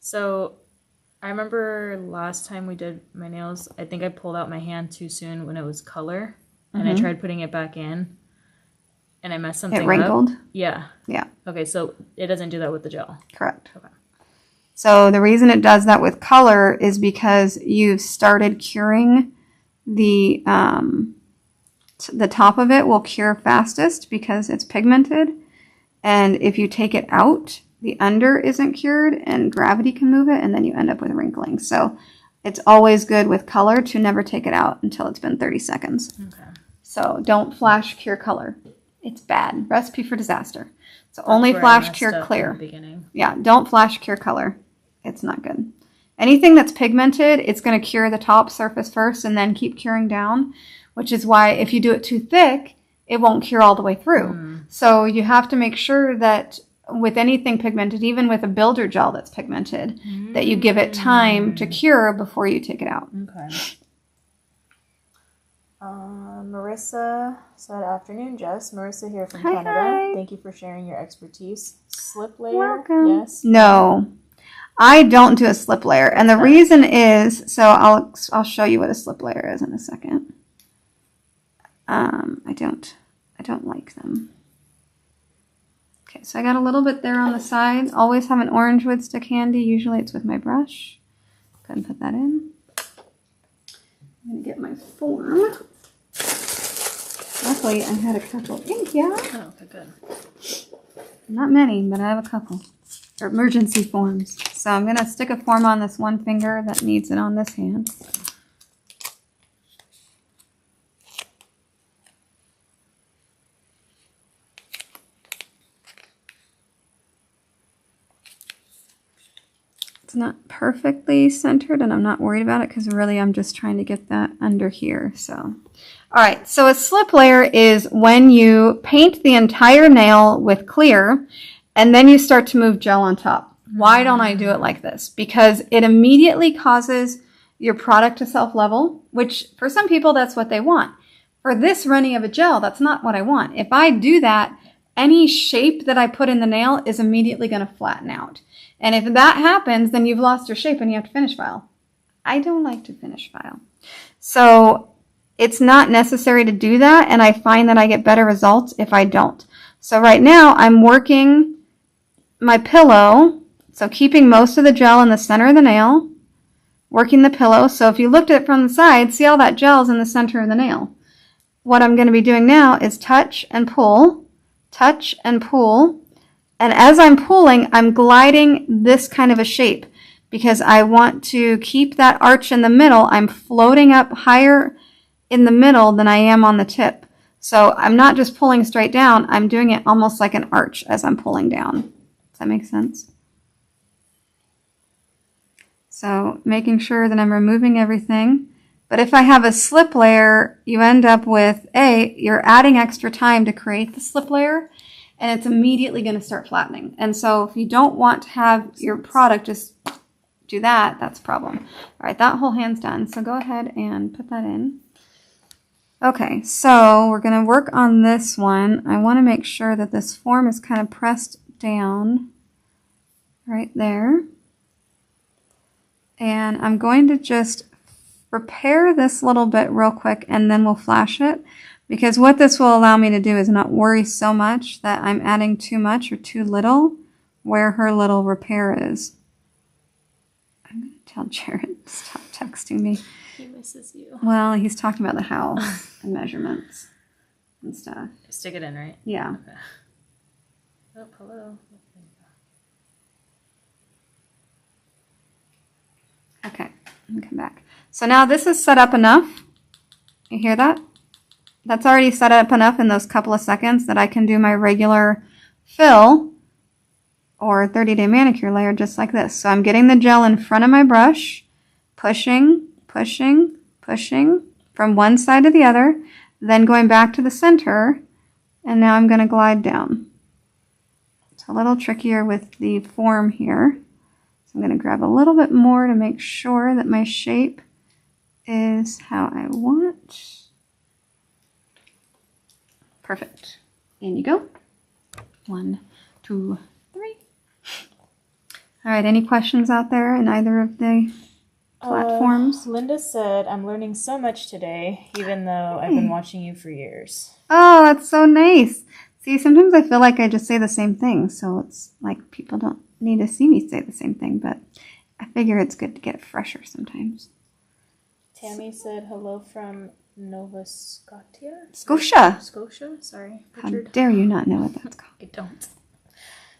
S2: So I remember last time we did my nails, I think I pulled out my hand too soon when it was color. And I tried putting it back in. And I messed something up.
S1: It wrinkled?
S2: Yeah.
S1: Yeah.
S2: Okay, so it doesn't do that with the gel.
S1: Correct.
S2: Okay.
S1: So the reason it does that with color is because you've started curing the top of it will cure fastest because it's pigmented. And if you take it out, the under isn't cured and gravity can move it and then you end up with wrinkling. So it's always good with color to never take it out until it's been 30 seconds. Okay. So don't flash cure color. It's bad. Recipe for disaster. So only flash cure clear. Yeah, don't flash cure color. It's not good. Anything that's pigmented, it's going to cure the top surface first and then keep curing down, which is why if you do it too thick, it won't cure all the way through. So you have to make sure that with anything pigmented, even with a builder gel that's pigmented, that you give it time to cure before you take it out.
S2: Okay. Marissa said, afternoon, Jess. Marissa here from Canada.
S1: Hi.
S2: Thank you for sharing your expertise. Slip layer?
S1: Welcome.
S2: Yes.
S1: No, I don't do a slip layer. And the reason is, so I'll show you what a slip layer is in a second. I don't like them. Okay, so I got a little bit there on the side. Always have an orange wood stick handy. Usually it's with my brush. Go ahead and put that in. I'm going to get my form. Luckily, I had a couple. Thank you.
S2: Oh, okay, good.
S1: Not many, but I have a couple. They're emergency forms. So I'm going to stick a form on this one finger that needs it on this hand. It's not perfectly centered, and I'm not worried about it because really I'm just trying to get that under here. So, all right. So a slip layer is when you paint the entire nail with clear, and then you start to move gel on top. Why don't I do it like this? Because it immediately causes your product to self-level, which for some people that's what they want. For this running of a gel, that's not what I want. If I do that, any shape that I put in the nail is immediately going to flatten out. And if that happens, then you've lost your shape and you have to finish file. I don't like to finish file. So it's not necessary to do that, and I find that I get better results if I don't. So right now I'm working my pillow, so keeping most of the gel in the center of the nail, working the pillow. So if you looked at it from the side, see all that gel is in the center of the nail. What I'm going to be doing now is touch and pull, touch and pull. And as I'm pulling, I'm gliding this kind of a shape because I want to keep that arch in the middle. I'm floating up higher in the middle than I am on the tip. So I'm not just pulling straight down. I'm doing it almost like an arch as I'm pulling down. Does that make sense? So making sure that I'm removing everything. But if I have a slip layer, you end up with, you're adding extra time to create the slip layer. and it's immediately going to start flattening. And so if you don't want to have your product just do that, that's a problem. All right, that whole hand's done. So go ahead and put that in. Okay, so we're going to work on this one. I want to make sure that this form is kind of pressed down right there. And I'm going to just repair this little bit real quick and then we'll flash it. Because what this will allow me to do is not worry so much that I'm adding too much or too little where her little repair is. I'm going to tell Jared to stop texting me.
S2: He misses you.
S1: Well, he's talking about the house and measurements and stuff.
S2: Stick it in, right?
S1: Yeah.
S2: Okay. Oh, hello.
S1: Okay, let me come back. So now this is set up enough. You hear that? That's already set up enough in those couple of seconds that I can do my regular fill or 30-day manicure layer just like this. So I'm getting the gel in front of my brush, pushing, pushing, pushing from one side to the other, then going back to the center, and now I'm going to glide down. It's a little trickier with the form here. So I'm going to grab a little bit more to make sure that my shape is how I want. Perfect. In you go. 1, 2, 3. All right, any questions out there in either of the platforms?
S2: Linda said, I'm learning so much today, even though I've been watching you for years.
S1: Oh, that's so nice. See, sometimes I feel like I just say the same thing, so it's like people don't need to see me say the same thing, but I figure it's good to get it fresher sometimes.
S2: Tammy said hello from Nova Scotia?
S1: Scotia.
S2: Scotia? Sorry.
S1: How dare you not know what that's called?
S2: I don't.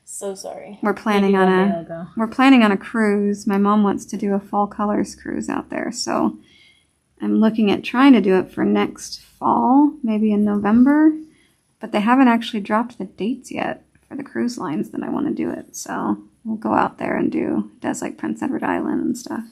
S2: So sorry.
S1: We're planning on a cruise. My mom wants to do a fall colors cruise out there, so I'm looking at trying to do it for next fall, maybe in November, but they haven't actually dropped the dates yet for the cruise lines that I want to do it. So we'll go out there and does like Prince Edward Island and stuff.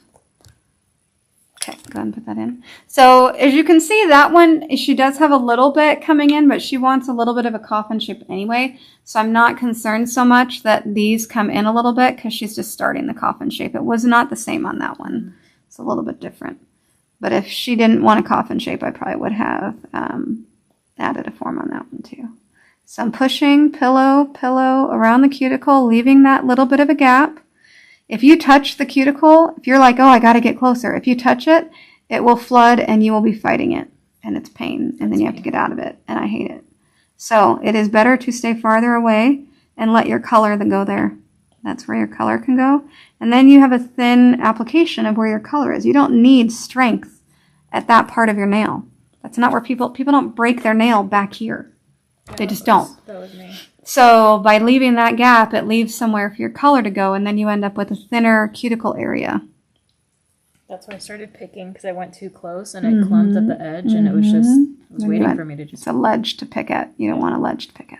S1: Okay, go ahead and put that in. So as you can see, that one, she does have a little bit coming in, but she wants a little bit of a coffin shape anyway. So I'm not concerned so much that these come in a little bit because she's just starting the coffin shape. It was not the same on that one. It's a little bit different. But if she didn't want a coffin shape, I probably would have added a form on that one too. So I'm pushing pillow around the cuticle, leaving that little bit of a gap. If you touch the cuticle, if you're like, oh, I got to get closer. If you touch it, it will flood and you will be fighting it. And it's pain. And then you have to get out of it. And I hate it. So it is better to stay farther away and let your color go there. That's where your color can go. And then you have a thin application of where your color is. You don't need strength at that part of your nail. That's not where people don't break their nail back here.
S2: Yeah,
S1: they just don't.
S2: That was me.
S1: So by leaving that gap, it leaves somewhere for your color to go, and then you end up with a thinner cuticle area.
S2: That's why I started picking, because I went too close and it clumped at the edge, and it was waiting for me to just...
S1: It's a ledge to pick at. You don't want a ledge to pick at.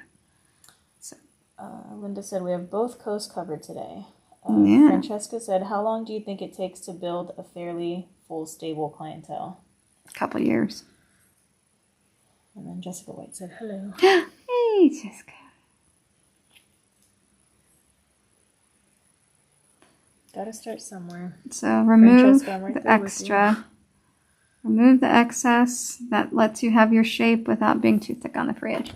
S1: So.
S2: Linda said, we have both coasts covered today.
S1: Yeah.
S2: Francesca said, how long do you think it takes to build a fairly full, stable clientele?
S1: A couple years.
S2: And then Jessica White said, hello.
S1: Hey, Jessica.
S2: Gotta start somewhere.
S1: So remove the extra. Remove the excess. That lets you have your shape without being too thick on the free edge.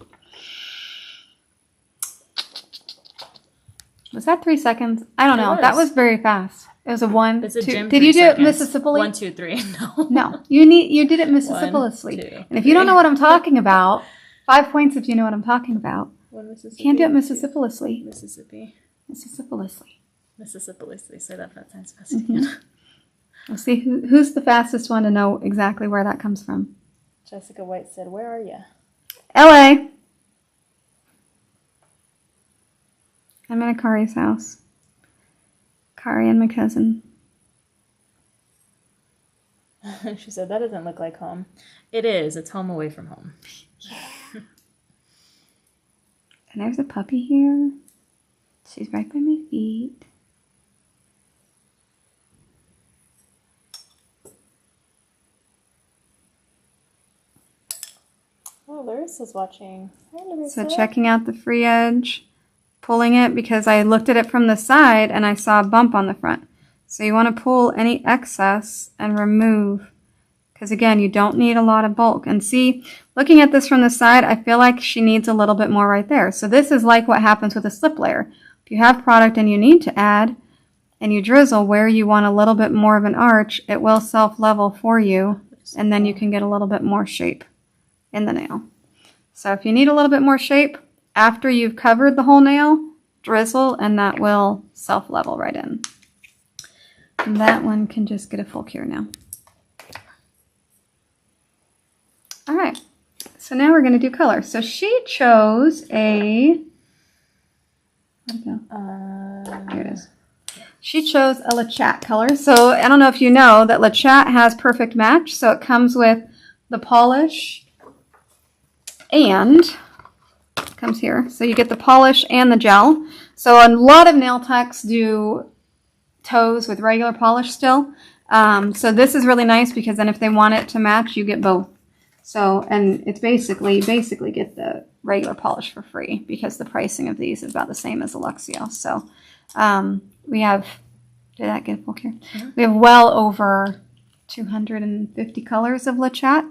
S1: Was that 3 seconds? I don't know. That was very fast. It was a 1,
S2: it's a
S1: 2. Did you do it Mississippi?
S2: 1, 2, 3. No.
S1: No. You did it Mississippi. And if you don't know what I'm talking about, 5 points if you know what I'm talking about. Can't do it Mississippi.
S2: Mississippi. Say that 5 times fast again.
S1: We'll see who's the fastest one to know exactly where that comes from.
S2: Jessica White said, where are you?
S1: LA. I'm at Akari's house. Akari and my cousin.
S2: She said, that doesn't look like home. It is. It's home away from home.
S1: Yeah. And there's a puppy here. She's right by my feet.
S2: Oh, Larissa's watching. Hi, Larissa.
S1: So checking out the free edge, pulling it because I looked at it from the side and I saw a bump on the front. So you want to pull any excess and remove, because again, you don't need a lot of bulk. And see, looking at this from the side, I feel like she needs a little bit more right there. So this is like what happens with a slip layer. If you have product and you need to add, and you drizzle where you want a little bit more of an arch, it will self-level for you, and then you can get a little bit more shape in the nail. So if you need a little bit more shape, after you've covered the whole nail, drizzle, and that will self-level right in. And that one can just get a full cure now. All right, so now we're going to do color. So she chose a, where'd it go? Here it is. She chose a LeChat color. So I don't know if you know that LeChat has perfect match. So it comes with the polish and comes here. So you get the polish and the gel. So a lot of nail techs do toes with regular polish still. So this is really nice because then if they want it to match, you get both. So, and it's basically get the regular polish for free because the pricing of these is about the same as Luxio. So, we have, did that get full cure? Mm-hmm. We have well over 250 colors of LeChat.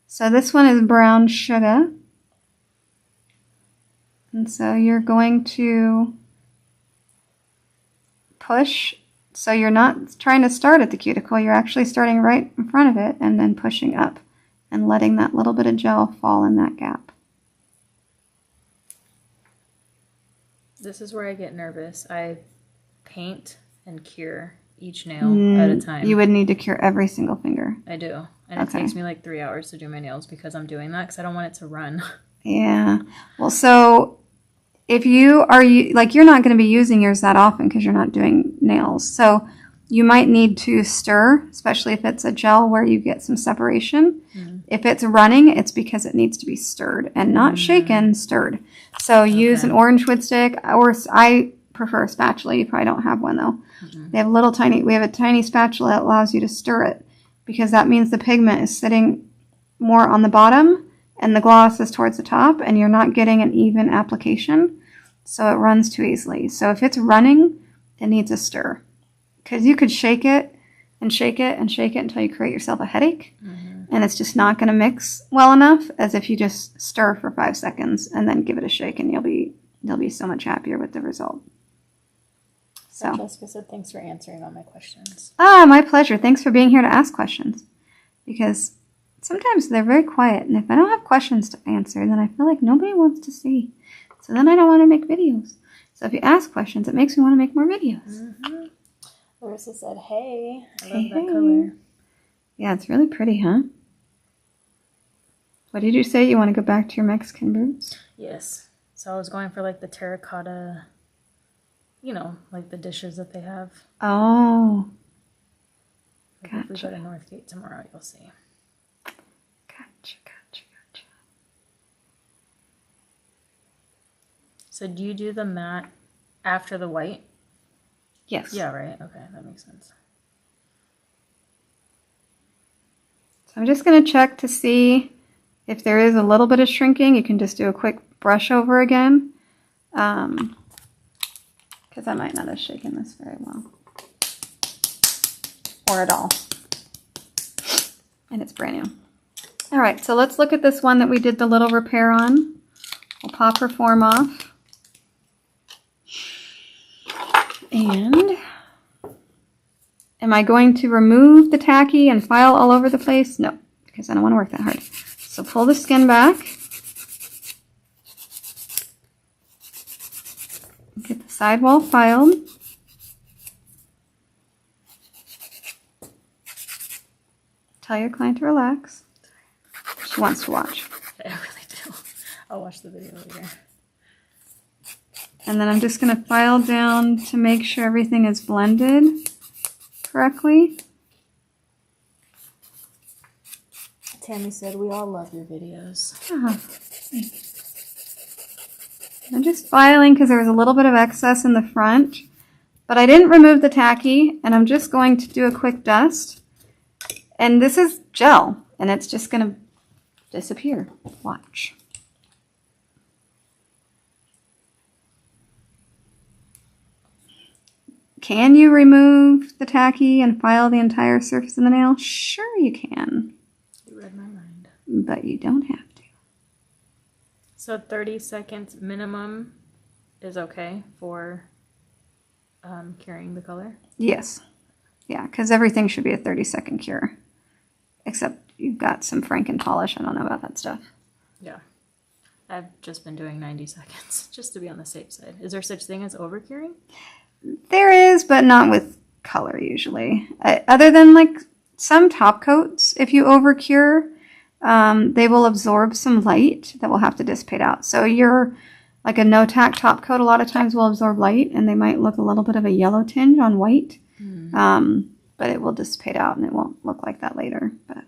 S1: So this one is brown sugar. And so you're going to push. So you're not trying to start at the cuticle. You're actually starting right in front of it and then pushing up and letting that little bit of gel fall in that gap.
S2: This is where I get nervous. I paint and cure each nail at a time.
S1: You would need to cure every single finger.
S2: I do. And it takes me like 3 hours to do my nails because I'm doing that because I don't want it to run.
S1: Yeah. Well, so if you are, like, you're not going to be using yours that often because you're not doing nails. So you might need to stir, especially if it's a gel where you get some separation. Mm-hmm. If it's running, it's because it needs to be stirred and not shaken, stirred. So use an orange wood stick, or I prefer a spatula. You probably don't have one though. Mm-hmm. We have a tiny spatula that allows you to stir it because that means the pigment is sitting more on the bottom and the gloss is towards the top and you're not getting an even application. So it runs too easily. So if it's running, it needs a stir. Because you could shake it and shake it and shake it until you create yourself a headache. Mm-hmm. And it's just not going to mix well enough as if you just stir for 5 seconds and then give it a shake and you'll be so much happier with the result. So
S2: Jessica said thanks for answering all my questions.
S1: My pleasure. Thanks for being here to ask questions. Because sometimes they're very quiet. And if I don't have questions to answer, then I feel like nobody wants to see. So then I don't want to make videos. So if you ask questions, it makes me want to make more videos.
S2: Mm-hmm. Larissa said, hey, I love that color.
S1: Yeah, it's really pretty, huh? What did you say? You want to go back to your Mexican boots?
S2: Yes. So I was going for like the terracotta, like the dishes that they have.
S1: Oh.
S2: Gotcha. If we go to Northgate tomorrow, you'll see.
S1: Gotcha.
S2: So do you do the matte after the white?
S1: Yes.
S2: Yeah, right. Okay, that makes sense.
S1: So I'm just going to check to see if there is a little bit of shrinking. You can just do a quick brush over again. Because I might not have shaken this very well. Or at all. And it's brand new. All right, so let's look at this one that we did the little repair on. We'll pop her form off. And am I going to remove the tacky and file all over the place? No, because I don't want to work that hard. So pull the skin back. Get the sidewall filed. Tell your client to relax. She wants to watch.
S2: I really do. I'll watch the video later.
S1: And then I'm just going to file down to make sure everything is blended correctly.
S2: Tammy said, we all love your videos.
S1: I'm just filing because there was a little bit of excess in the front. But I didn't remove the tacky, and I'm just going to do a quick dust. And this is gel, and it's just going to disappear. Watch. Can you remove the tacky and file the entire surface of the nail? Sure you can.
S2: You read my mind.
S1: But you don't have to.
S2: So 30 seconds minimum is okay for curing the color?
S1: Yes. Yeah, because everything should be a 30-second cure. Except you've got some Franken polish. I don't know about that stuff.
S2: Yeah. I've just been doing 90 seconds just to be on the safe side. Is there such thing as over-curing?
S1: There is, but not with color usually. Other than like some top coats, if you over-cure, they will absorb some light that will have to dissipate out. So your like a no-tack top coat a lot of times will absorb light, and they might look a little bit of a yellow tinge on white. But it will dissipate out and it won't look like that later. But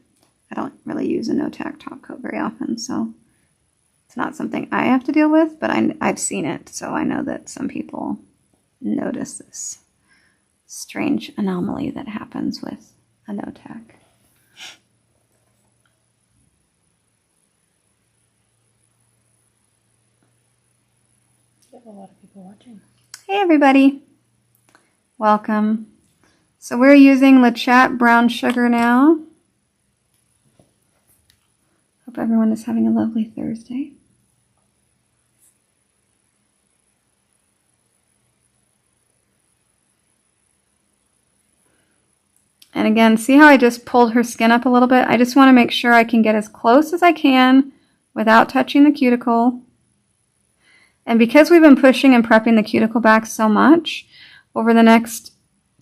S1: I don't really use a no-tack top coat very often, so it's not something I have to deal with, but I've seen it, so I know that some people notice this strange anomaly that happens with a no-tack.
S2: You have a lot of people watching.
S1: Hey everybody, welcome. So we're using LeChat brown sugar now. Hope everyone is having a lovely Thursday. And again, see how I just pulled her skin up a little bit? I just want to make sure I can get as close as I can without touching the cuticle. And because we've been pushing and prepping the cuticle back so much, over the next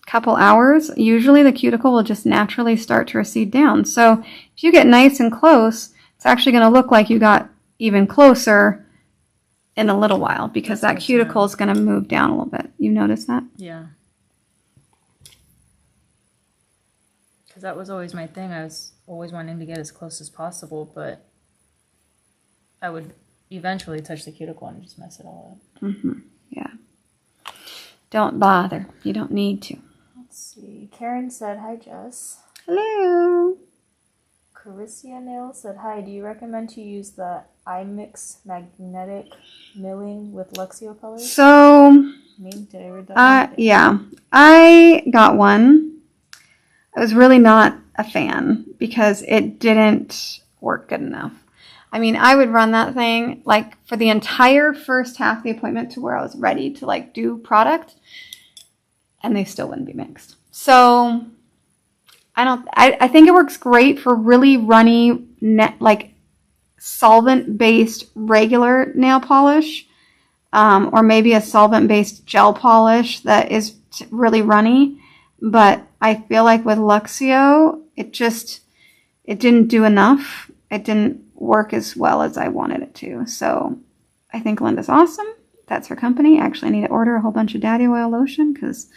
S1: couple hours, usually the cuticle will just naturally start to recede down. So if you get nice and close, it's actually going to look like you got even closer in a little while because that cuticle is going to move down a little bit. You notice that?
S2: Yeah. Because that was always my thing. I was always wanting to get as close as possible, but I would eventually touch the cuticle and just mess it all up.
S1: Yeah. Don't bother. You don't need to.
S2: Let's see. Karen said, hi, Jess.
S1: Hello.
S2: Carissa Nail said, hi, do you recommend to use the iMix magnetic milling with Luxio colors?
S1: So,
S2: Did I read that?
S1: Yeah. I got one. I was really not a fan because it didn't work good enough. I mean, I would run that thing like for the entire first half of the appointment to where I was ready to like do product, and they still wouldn't be mixed. So I think it works great for really runny, like solvent-based regular nail polish, or maybe a solvent-based gel polish that is really runny. But I feel like with Luxio, it didn't do enough. It didn't work as well as I wanted it to. So I think Linda's awesome. That's her company. I actually need to order a whole bunch of daddy oil lotion because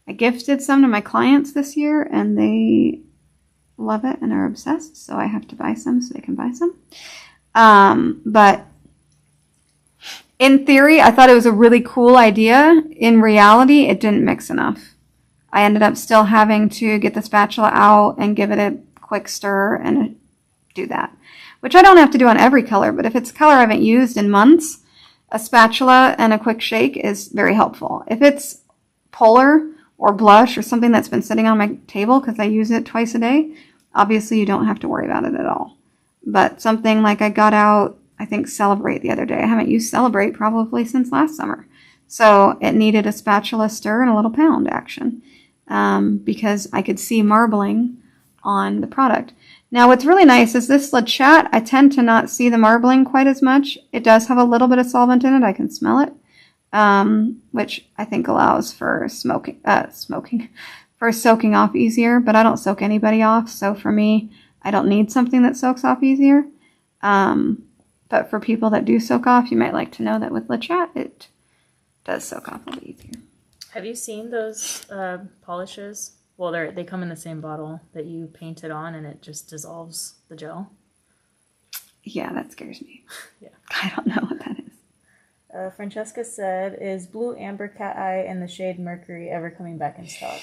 S1: I gifted some to my clients this year and they love it and are obsessed. So I have to buy some so they can buy some. But in theory, I thought it was a really cool idea. In reality, it didn't mix enough. I ended up still having to get the spatula out and give it a quick stir and do that, which I don't have to do on every color, but if it's a color I haven't used in months, a spatula and a quick shake is very helpful. If it's polar or blush or something that's been sitting on my table because I use it twice a day, obviously you don't have to worry about it at all. But something like I got out, I think Celebrate the other day. I haven't used Celebrate probably since last summer. So it needed a spatula stir and a little pound action because I could see marbling on the product. Now, what's really nice is this LeChat, I tend to not see the marbling quite as much. It does have a little bit of solvent in it. I can smell it, which I think allows for for soaking off easier, but I don't soak anybody off. So for me, I don't need something that soaks off easier. But for people that do soak off, you might like to know that with LeChat, it does soak off a little easier.
S2: Have you seen those polishes? Well, they come in the same bottle that you paint it on and it just dissolves the gel.
S1: Yeah, that scares me.
S2: Yeah.
S1: I don't know what that is.
S2: Francesca said, is Blue Amber Cat Eye in the shade Mercury ever coming back in stock?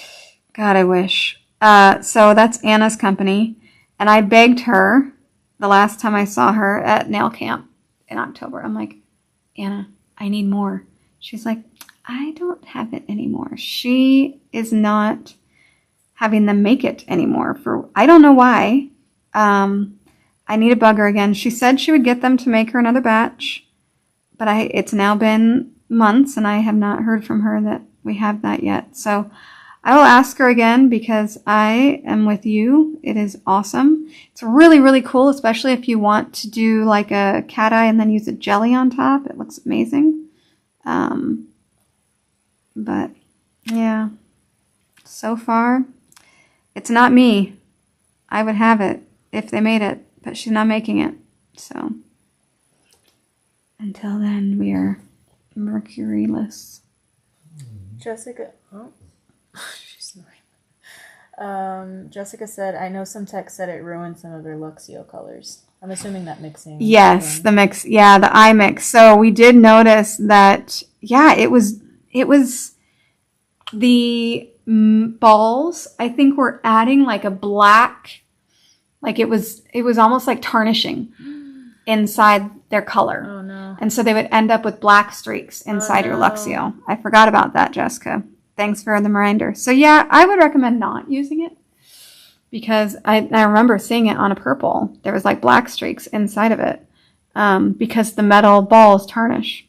S1: God, I wish. So that's Anna's company. And I begged her the last time I saw her at nail camp in October. I'm like, Anna, I need more. She's like, I don't have it anymore. She is not having them make it anymore for, I don't know why. I need to bug her again. She said she would get them to make her another batch, but it's now been months and I have not heard from her that we have that yet. So I will ask her again because I am with you. It is awesome. It's really, really cool, especially if you want to do like a cat eye and then use a jelly on top. It looks amazing. But yeah, so far it's not me. I would have it if they made it, but she's not making it. So until then, we are mercuryless.
S2: Jessica, she's annoying. Jessica said, I know some tech said it ruined some of their Luxio colors. I'm assuming that mixing.
S1: Yes,
S2: thing.
S1: the mix. Yeah, the eye mix. So we did notice that, yeah, it was the balls, I think were adding like a black, like it was almost like tarnishing inside their color.
S2: Oh no.
S1: And so they would end up with black streaks inside your Luxio. I forgot about that, Jessica. Thanks for the reminder. So yeah, I would recommend not using it because I remember seeing it on a purple. There was like black streaks inside of it because the metal balls tarnish.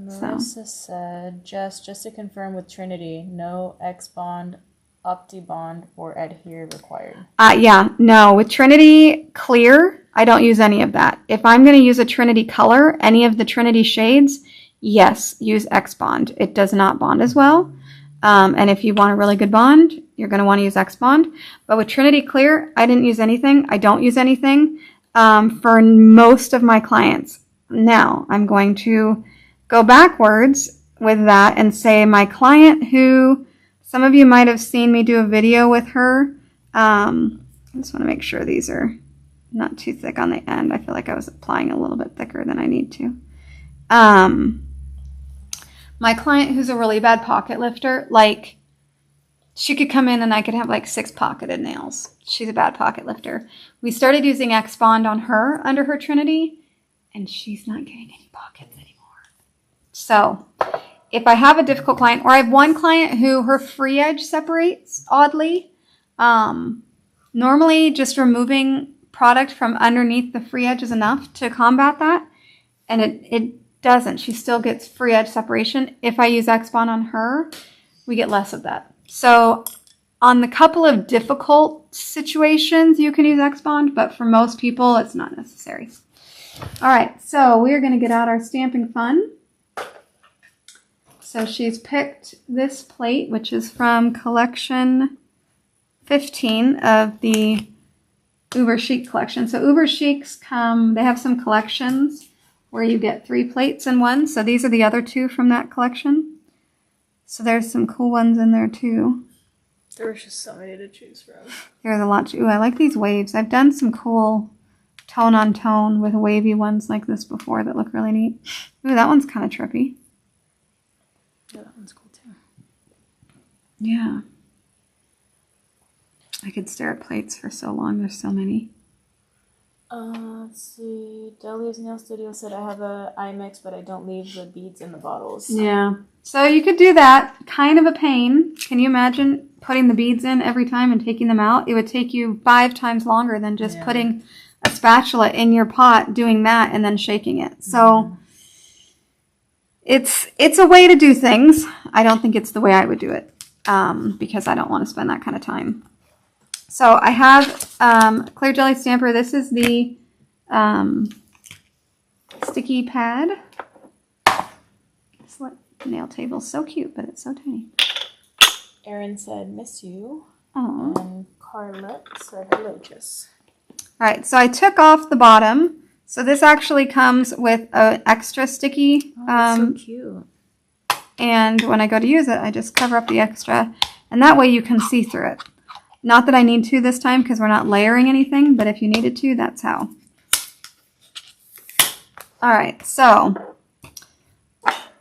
S2: Marissa said, just to confirm with Trinity, no X-bond, OptiBond, or adhere required.
S1: Yeah, no, with Trinity Clear, I don't use any of that. If I'm going to use a Trinity color, any of the Trinity shades, yes, use X-bond. It does not bond as well. And if you want a really good bond, you're going to want to use X-bond. But with Trinity Clear, I didn't use anything. I don't use anything for most of my clients. Now, I'm going to go backwards with that and say my client who some of you might have seen me do a video with her. I just want to make sure these are not too thick on the end. I feel like I was applying a little bit thicker than I need to. My client who's a really bad pocket lifter, like she could come in and I could have like 6 pocketed nails. She's a bad pocket lifter. We started using X-bond on her under her Trinity and she's not getting any pockets anymore. So if I have a difficult client, or I have one client who her free edge separates oddly, normally just removing product from underneath the free edge is enough to combat that. And it doesn't. She still gets free edge separation. If I use X-bond on her, we get less of that. So on the couple of difficult situations, you can use X-bond, but for most people, it's not necessary. All right, so we're going to get out our stamping fun. So she's picked this plate, which is from collection 15 of the Uber Chic collection. So Uber Chics they have some collections where you get 3 plates in one. So these are the other 2 from that collection. So there's some cool ones in there too.
S2: There's just so many to choose from.
S1: There's a lot. Ooh, I like these waves. I've done some cool tone on tone with wavy ones like this before that look really neat. Ooh, that one's kind of trippy.
S2: Yeah, that one's cool too.
S1: Yeah. I could stare at plates for so long. There's so many.
S2: Let's see. Delia's Nail Studio said I have a eye mix, but I don't leave the beads in the bottles.
S1: Yeah. So you could do that. Kind of a pain. Can you imagine putting the beads in every time and taking them out? It would take you 5 times longer than just putting a spatula in your pot, doing that, and then shaking it. So it's a way to do things. I don't think it's the way I would do it because I don't want to spend that kind of time. So I have Clear Jelly Stamper. This is the sticky pad. This nail table is so cute, but it's so tiny.
S2: Erin said, miss you.
S1: Aww.
S2: And Carlette said, hello, Jess.
S1: All right, so I took off the bottom. So this actually comes with an extra sticky.
S2: So cute.
S1: And when I go to use it, I just cover up the extra. And that way you can see through it. Not that I need to this time because we're not layering anything, but if you needed to, that's how. All right, so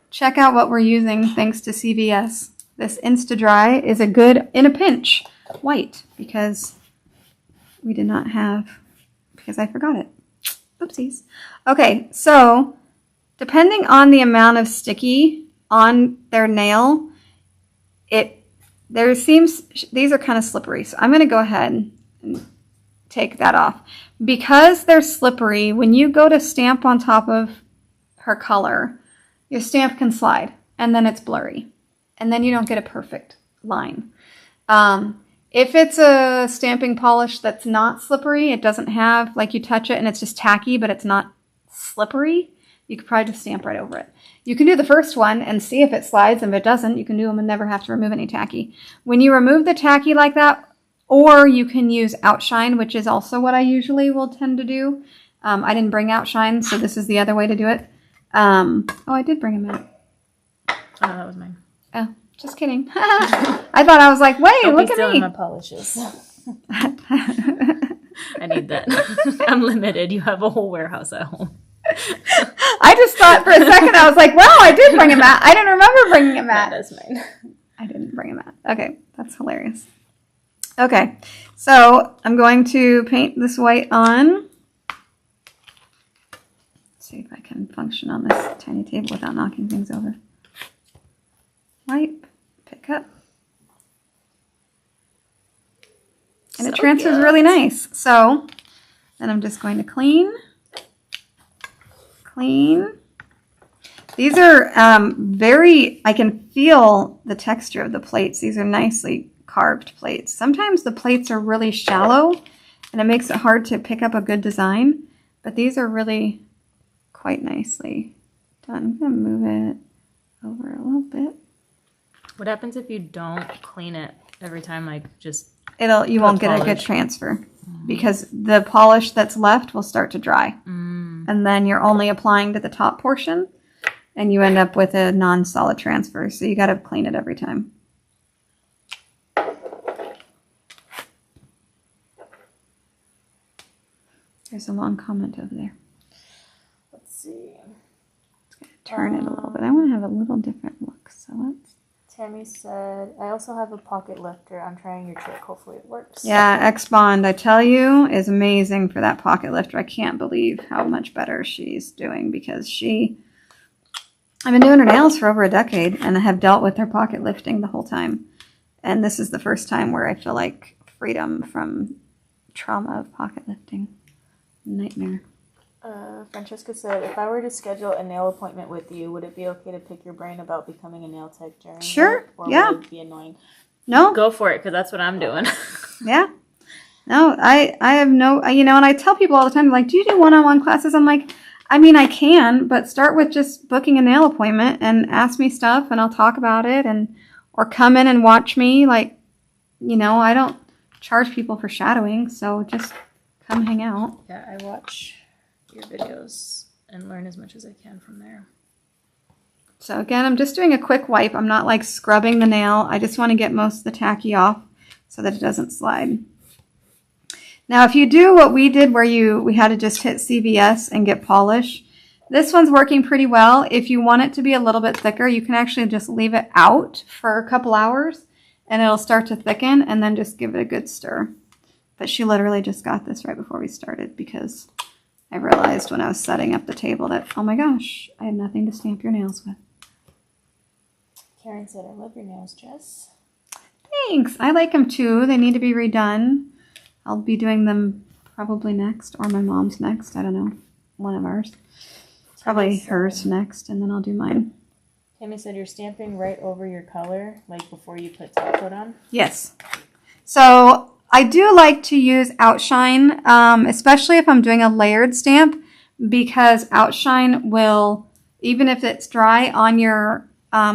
S1: check out what we're using thanks to CVS. This Insta-Dry is a good, in a pinch, white because we did not have, because I forgot it. Oopsies. Okay, so depending on the amount of sticky on their nail, these are kind of slippery. So I'm going to go ahead and take that off. Because they're slippery, when you go to stamp on top of her color, your stamp can slide and then it's blurry. And then you don't get a perfect line. If it's a stamping polish that's not slippery, it doesn't have, like you touch it and it's just tacky, but it's not slippery, you could probably just stamp right over it. You can do the first one and see if it slides, and if it doesn't, you can do them and never have to remove any tacky. When you remove the tacky like that, or you can use Outshine, which is also what I usually will tend to do. I didn't bring Outshine, so this is the other way to do it. I did bring him out.
S3: Oh, that was mine.
S1: Oh, just kidding. I thought I was like, wait,
S2: Don't
S1: look
S2: be
S1: at
S2: stealing
S1: me.
S2: my polishes.
S3: I need that. I'm limited. You have a whole warehouse at home.
S1: I just thought for a second, I was like, well, I did bring him out. I didn't remember bringing him out.
S3: That is mine.
S1: I didn't bring him out. Okay, that's hilarious. Okay, so I'm going to paint this white on. Let's see if I can function on this tiny table without knocking things over. Wipe, pick up. And it transfers really nice. So then I'm just going to clean. These are I can feel the texture of the plates. These are nicely carved plates. Sometimes the plates are really shallow and it makes it hard to pick up a good design, but these are really quite nicely done. I'm going to move it over a little bit.
S3: What happens if you don't clean it every time, like just
S1: You won't get a good transfer because the polish that's left will start to dry. And then you're only applying to the top portion and you end up with a non-solid transfer. So you got to clean it every time. There's a long comment over there.
S2: Let's see.
S1: Turn it a little bit. I want to have a little different look. So let's.
S2: Tammy said, I also have a pocket lifter. I'm trying your trick. Hopefully it works.
S1: Yeah, X-Bond, I tell you, is amazing for that pocket lifter. I can't believe how much better she's doing because I've been doing her nails for over a decade and I have dealt with her pocket lifting the whole time. And this is the first time where I feel like freedom from trauma of pocket lifting. Nightmare.
S2: Francesca said, if I were to schedule a nail appointment with you, would it be okay to pick your brain about becoming a nail tech during
S1: Sure,
S2: or
S1: yeah.
S2: would it be annoying?
S1: No.
S3: go for it because that's what I'm doing.
S1: Yeah. No, I have no, and I tell people all the time, like, do you do one-on-one classes? I'm like, I mean, I can, but start with just booking a nail appointment and ask me stuff and I'll talk about it or come in and watch me. Like, I don't charge people for shadowing, so just come hang out.
S3: Yeah, I watch your videos and learn as much as I can from there.
S1: So again, I'm just doing a quick wipe. I'm not like scrubbing the nail. I just want to get most of the tacky off so that it doesn't slide. Now, if you do what we did where we had to just hit CVS and get polish, this one's working pretty well. If you want it to be a little bit thicker, you can actually just leave it out for a couple hours and it'll start to thicken and then just give it a good stir. But she literally just got this right before we started because I realized when I was setting up the table that, oh my gosh, I had nothing to stamp your nails with.
S2: Karen said, I love your nails, Jess.
S1: Thanks. I like them too. They need to be redone. I'll be doing them probably next or my mom's next. I don't know. One of ours. Probably hers next and then I'll do mine.
S2: Tammy said, you're stamping right over your color, like before you put top coat on?
S1: Yes. So I do like to use Outshine, especially if I'm doing a layered stamp, because Outshine will, even if it's dry on your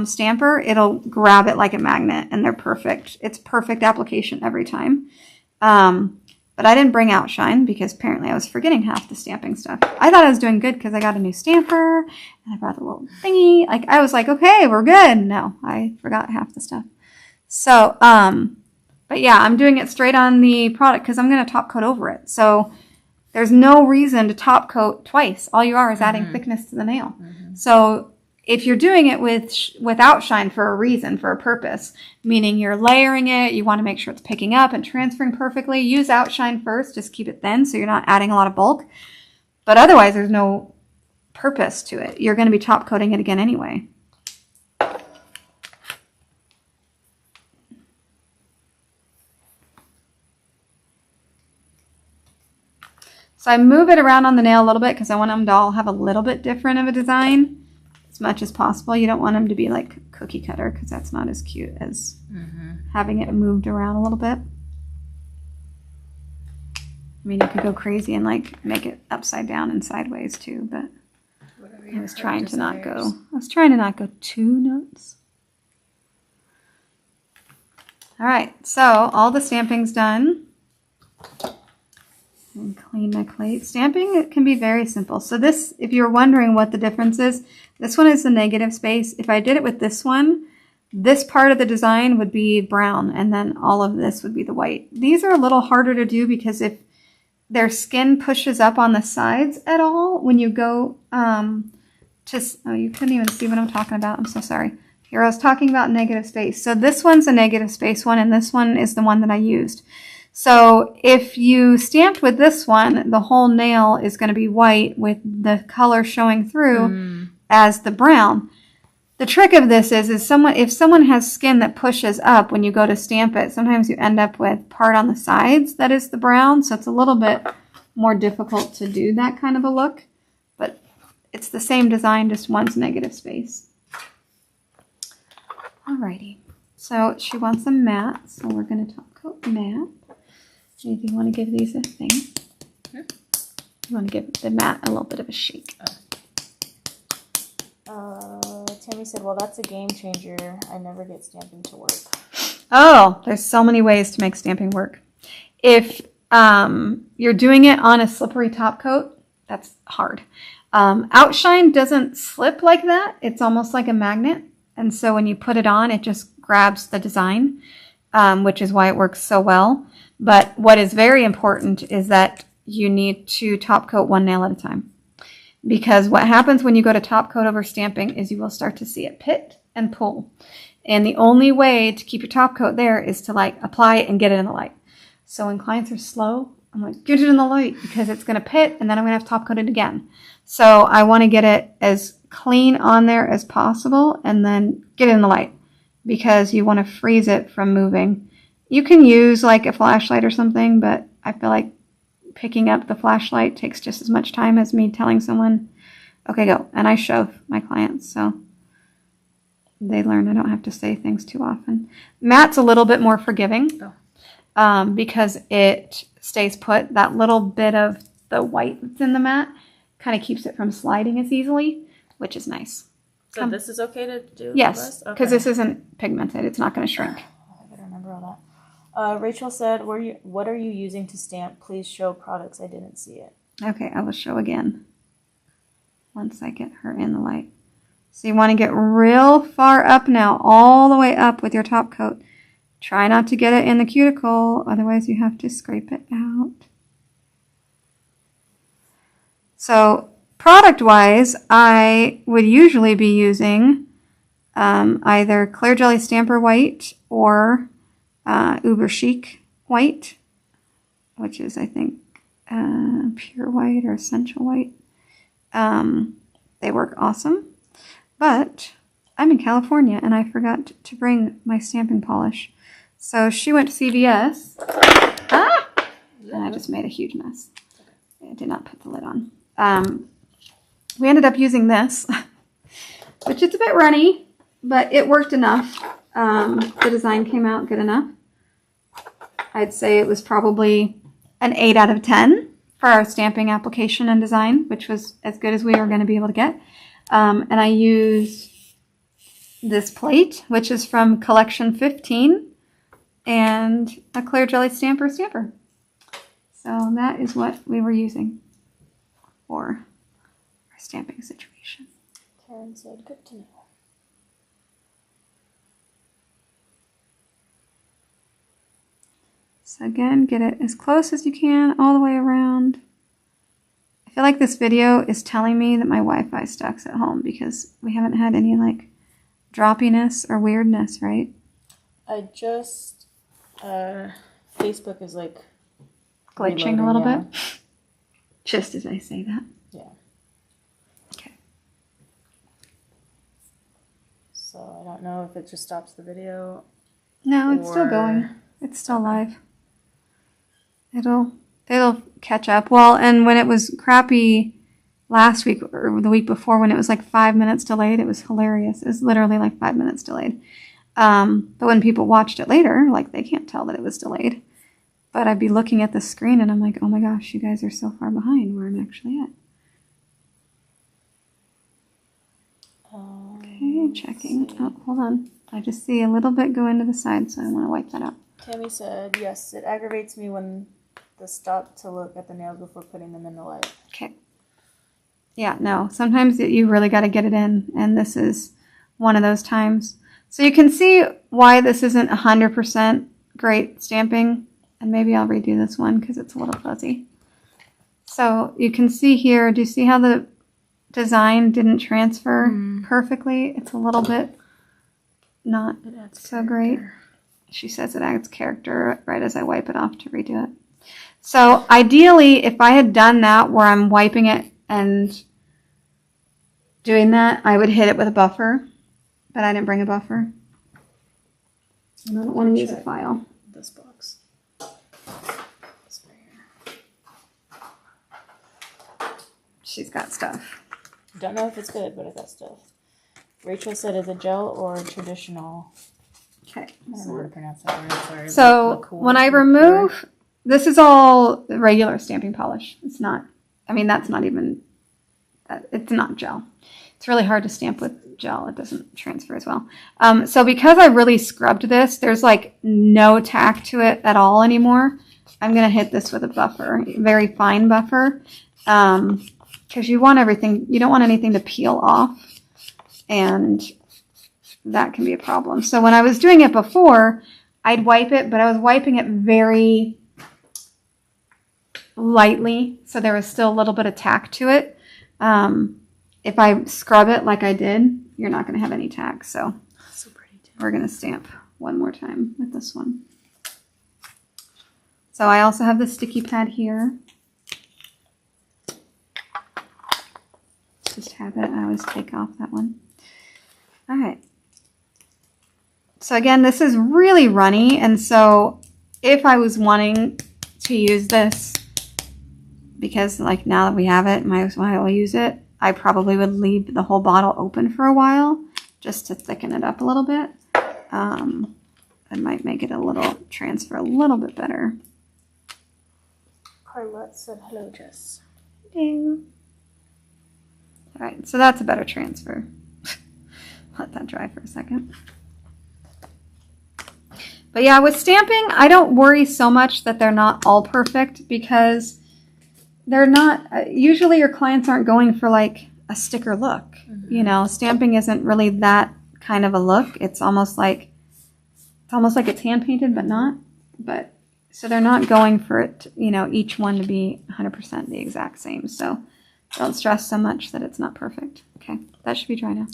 S1: stamper, it'll grab it like a magnet, and they're perfect. It's perfect application every time. But I didn't bring Outshine because apparently I was forgetting half the stamping stuff. I thought I was doing good because I got a new stamper, and I brought the little thingy. Like, I was like, okay, we're good. No, I forgot half the stuff. So, but yeah, I'm doing it straight on the product because I'm going to top coat over it. So there's no reason to top coat twice. All you are is adding thickness to the nail. So if you're doing it with outshine for a reason, for a purpose, meaning you're layering it, you want to make sure it's picking up and transferring perfectly, use outshine first. Just keep it thin so you're not adding a lot of bulk. But otherwise, there's no purpose to it. You're going to be top coating it again anyway. So I move it around on the nail a little bit because I want them to all have a little bit different of a design as much as possible. You don't want them to be like cookie cutter because that's not as cute as having it moved around a little bit. I mean, you could go crazy and like make it upside down and sideways too, but I was trying to not go too nuts. All right, so all the stamping's done. And clean my plate. Stamping, it can be very simple. So this, if you're wondering what the difference is, this one is the negative space. If I did it with this one, this part of the design would be brown, and then all of this would be the white. These are a little harder to do because if their skin pushes up on the sides at all, when you go oh, you couldn't even see what I'm talking about. I'm so sorry. Here, I was talking about negative space. So this one's a negative space one, and this one is the one that I used. So if you stamped with this one, the whole nail is going to be white with the color showing through as the brown. The trick of this is if someone has skin that pushes up when you go to stamp it, sometimes you end up with part on the sides that is the brown. So it's a little bit more difficult to do that kind of a look. But it's the same design, just one's negative space. Alrighty. So she wants a matte, so we're going to top coat matte. Do you want to give these a thing? You want to give the mat a little bit of a shake.
S2: Tammy said, well, that's a game changer. I never get stamping to work.
S1: Oh, there's so many ways to make stamping work. If you're doing it on a slippery top coat, that's hard. Outshine doesn't slip like that. It's almost like a magnet. And so when you put it on, it just grabs the design, which is why it works so well. But what is very important is that you need to top coat one nail at a time. Because what happens when you go to top coat over stamping is you will start to see it pit and pull. And the only way to keep your top coat there is to like apply it and get it in the light. So when clients are slow, I'm like, get it in the light because it's going to pit and then I'm going to have to top coat it again. So I want to get it as clean on there as possible and then get it in the light because you want to freeze it from moving. You can use like a flashlight or something, but I feel like picking up the flashlight takes just as much time as me telling someone, okay, go. And I show my clients, so they learn I don't have to say things too often. Matte's a little bit more forgiving because it stays put. That little bit of the white that's in the matte kind of keeps it from sliding as easily, which is nice.
S3: So this is okay to do?
S1: Yes, because this isn't pigmented. It's not going to shrink.
S2: I better remember all that. Rachel said, what are you using to stamp? Please show products. I didn't see it.
S1: Okay, I will show again once I get her in the light. So you want to get real far up now, all the way up with your top coat. Try not to get it in the cuticle, otherwise you have to scrape it out. So product-wise, I would usually be using either Clear Jelly Stamper White or Uber Chic White, which is, I think, pure white or essential white. They work awesome, but I'm in California and I forgot to bring my stamping polish. So she went to CVS. And I just made a huge mess. I did not put the lid on. We ended up using this, which is a bit runny, but it worked enough. The design came out good enough. I'd say it was probably an 8 out of 10 for our stamping application and design, which was as good as we were going to be able to get. And I used this plate, which is from Collection 15, and a Clear Jelly Stamper. So that is what we were using for our stamping situation.
S2: Karen said, good to know.
S1: So again, get it as close as you can all the way around. I feel like this video is telling me that my Wi-Fi sucks at home because we haven't had any like droppiness or weirdness, right?
S2: I just Facebook is like
S1: Glitching
S2: reloading,
S1: a little
S2: yeah.
S1: bit. Just as I say that.
S2: Yeah.
S1: Okay.
S2: So I don't know if it just stops the video.
S1: No, it's still
S2: or-
S1: going. It's still live. It'll catch up. Well, and when it was crappy last week or the week before when it was like 5 minutes delayed, it was hilarious. It was literally like 5 minutes delayed. But when people watched it later, like they can't tell that it was delayed. But I'd be looking at the screen and I'm like, oh my gosh, you guys are so far behind where I'm actually at. Okay, checking. Oh, hold on. I just see a little bit go into the side, so I want to wipe that out.
S2: Tammy said, yes, it aggravates me when the stop to look at the nails before putting them in the light.
S1: Okay. Yeah, no. Sometimes you really got to get it in, and this is one of those times. So you can see why this isn't 100% great stamping, and maybe I'll redo this one because it's a little fuzzy. So you can see here, do you see how the design didn't transfer perfectly? It's a little bit not so great. She says it adds character right as I wipe it off to redo it. So ideally, if I had done that where I'm wiping it and doing that, I would hit it with a buffer, but I didn't bring a buffer. I don't want to use a file.
S2: This box. This right here.
S1: She's got stuff.
S2: Don't know if it's good, but I got stuff. Rachel said, is it gel or traditional?
S1: Okay.
S2: I don't know how to pronounce that word. Sorry.
S1: So when I remove, this is all regular stamping polish. It's not, I mean, that's not even, it's not gel. It's really hard to stamp with gel. It doesn't transfer as well. So because I really scrubbed this, there's like no tack to it at all anymore. I'm going to hit this with a buffer, very fine buffer. Because you want everything, you don't want anything to peel off. And that can be a problem. So when I was doing it before, I'd wipe it, but I was wiping it very lightly. So there was still a little bit of tack to it. If I scrub it like I did, you're not going to have any tack. So
S2: pretty too.
S1: we're going to stamp one more time with this one. So I also have the sticky pad here. Just have it. I always take off that one. All right. So again, this is really runny. And so if I was wanting to use this, because like now that we have it, might as well use it, I probably would leave the whole bottle open for a while just to thicken it up a little bit. That might make it a little, transfer a little bit better.
S2: Carlette said, hello, Jess.
S1: Ding. All right, so that's a better transfer. Let that dry for a second. But yeah, with stamping, I don't worry so much that they're not all perfect because they're not, usually your clients aren't going for like a sticker look. You know, stamping isn't really that kind of a look. It's almost like it's hand painted, but not. But so they're not going for it, you know, each one to be 100% the exact same. So don't stress so much that it's not perfect. Okay, that should be dry now.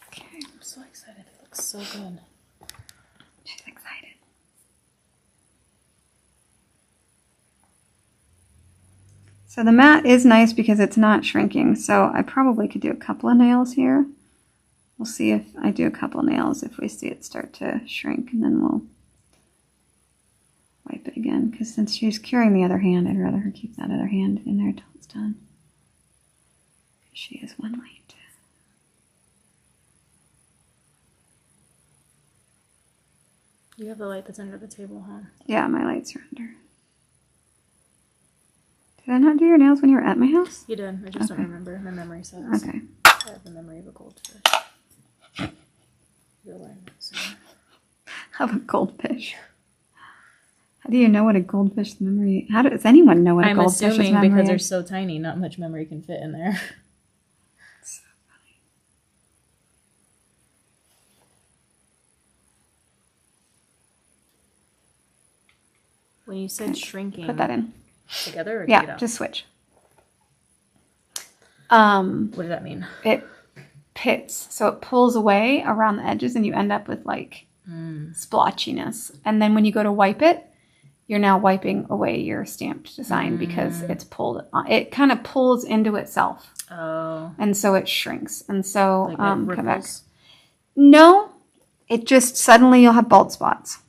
S1: Okay,
S2: I'm so excited. It looks so good.
S1: she's excited. So the mat is nice because it's not shrinking. So I probably could do a couple of nails here. We'll see if I do a couple of nails if we see it start to shrink, and then we'll wipe it again. Because since she's curing the other hand, I'd rather her keep that other hand in there till it's done. She is one light.
S2: You have the light that's under the table, huh?
S1: Yeah, my lights are under. Did I not do your nails when you were at my house?
S2: You did. I just
S1: Okay.
S2: don't remember. My memory says.
S1: Okay.
S2: I have the memory of a goldfish. You're learning soon.
S1: of a goldfish. How do you know what a goldfish memory? How does anyone know what a
S3: I'm
S1: goldfish's
S3: assuming
S1: memory
S3: because they're
S1: is?
S3: so tiny, not much memory can fit in there.
S1: So funny.
S3: When you said shrinking,
S1: Put that in.
S3: together or take it
S1: Yeah,
S3: out?
S1: just switch.
S3: What does that mean?
S1: It pits, so it pulls away around the edges, and you end up with like splotchiness. And then when you go to wipe it, you're now wiping away your stamped design because it's pulled. It kind of pulls into itself.
S3: Oh.
S1: And so it shrinks. And so
S3: Like
S1: come back.
S3: ripples?
S1: No, it just suddenly you'll have bald spots.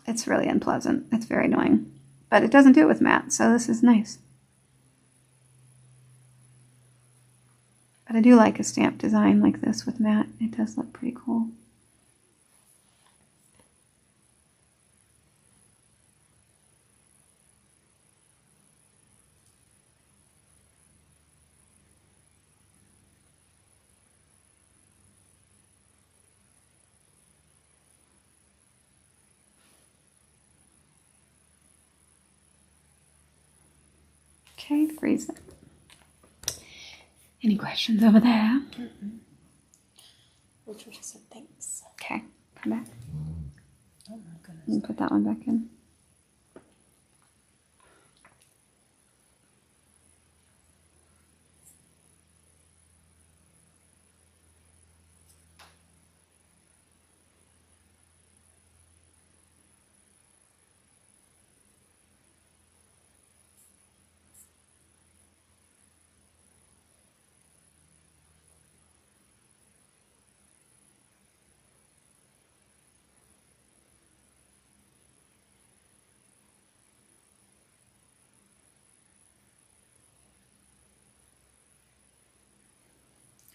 S1: It's really unpleasant. It's very annoying. But it doesn't do it with matte, so this is nice. But I do like a stamp design like this with matte. It does look pretty cool. Okay, freeze it. Any questions over there?
S3: Which was said thanks.
S1: Okay, come back.
S3: Oh my goodness.
S1: And put that one back in.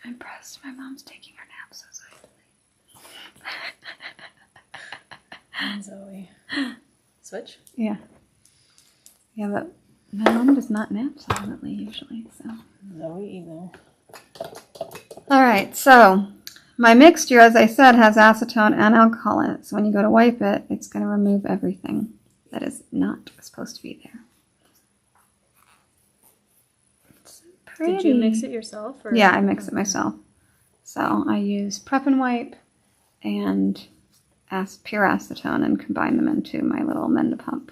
S1: I'm impressed. My mom's taking her nap so silently.
S3: And Zoe. Switch?
S1: Yeah. Yeah, but my mom does not nap silently usually, so.
S3: Zoe either.
S1: All right, so my mixture, as I said, has acetone and alcohol in it. So when you go to wipe it, it's going to remove everything that is not supposed to be there. It's pretty.
S3: Did you mix it yourself? Or?
S1: Yeah, I mix it myself. So I use Prep and Wipe and pure acetone and combine them into my little Mend Pump.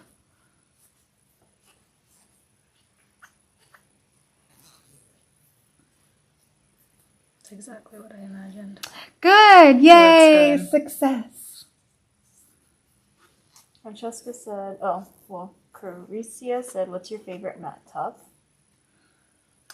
S3: That's exactly what I imagined.
S1: Good! Yay!
S3: Looks
S1: Success!
S2: Francesca said, Caricia said, what's your favorite matte top?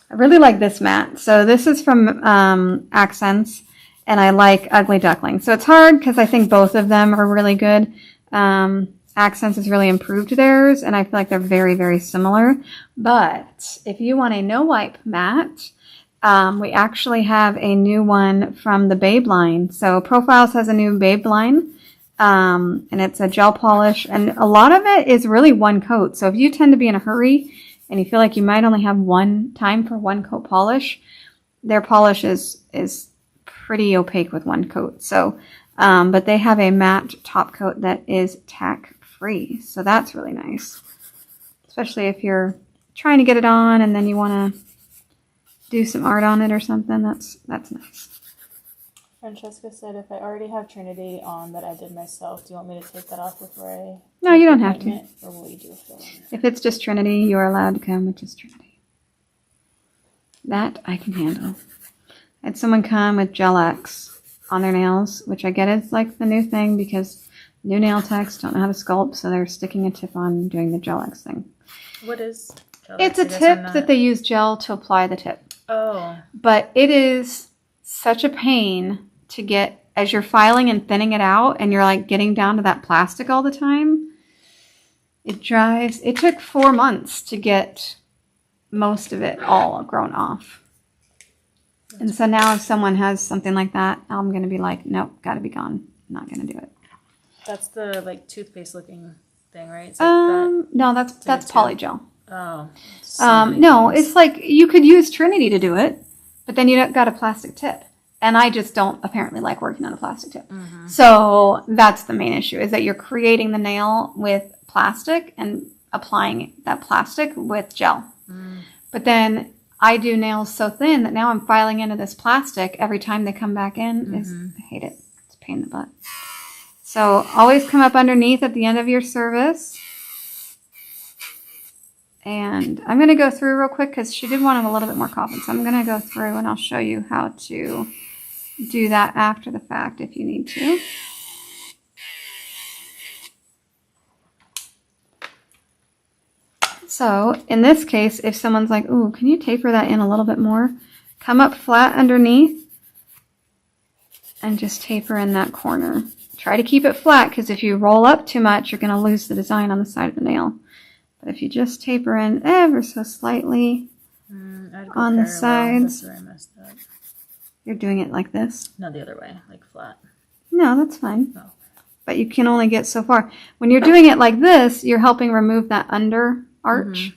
S1: I really like this matte. So this is from Akzentz, and I like Ugly Duckling. So it's hard because I think both of them are really good. Akzentz has really improved theirs, and I feel like they're very, very similar. But if you want a no-wipe matte, we actually have a new one from the Babe line. So Profiles has a new Babe line, and it's a gel polish, and a lot of it is really one coat. So if you tend to be in a hurry and you feel like you might only have one time for one coat polish, their polish is pretty opaque with one coat. So, but they have a matte top coat that is tack free. So that's really nice, especially if you're trying to get it on and then you want to do some art on it or something. That's nice.
S2: Francesca said, if I already have Trinity on that I did myself, do you want me to take that off before I...
S1: No, you don't have to.
S2: Or will you do a fill on it?
S1: If it's just Trinity, you are allowed to come with just Trinity. That I can handle. I had someone come with Gel X on their nails, which I get is like the new thing because new nail techs don't know how to sculpt, so they're sticking a tip on doing the Gel X thing.
S3: What is gel?
S1: It's a tip that they use gel to apply the tip.
S3: Oh.
S1: But it is such a pain to get as you're filing and thinning it out and you're like getting down to that plastic all the time. It took 4 months to get most of it all grown off. And so now if someone has something like that, I'm going to be like, nope, got to be gone. I'm not going to do it.
S3: That's the like toothpaste looking thing, right? It's like that.
S1: No, that's polygel.
S3: Oh.
S1: No, it's like you could use Trinity to do it, but then you got a plastic tip. And I just don't apparently like working on a plastic tip. So that's the main issue, is that you're creating the nail with plastic and applying that plastic with gel. But then I do nails so thin that now I'm filing into this plastic every time they come back in. I hate it. It's a pain in the butt. So always come up underneath at the end of your service. And I'm going to go through real quick because she did want him a little bit more coffin. So I'm going to go through and I'll show you how to do that after the fact if you need to. So in this case, if someone's like, ooh, can you taper that in a little bit more? Come up flat underneath and just taper in that corner. Try to keep it flat because if you roll up too much, you're going to lose the design on the side of the nail. But if you just taper in ever so slightly on the sides.
S3: That's where I messed up.
S1: You're doing it like this?
S3: No, the other way, like flat.
S1: No, that's fine.
S3: Oh.
S1: But you can only get so far. When you're doing it like this, you're helping remove that under arch,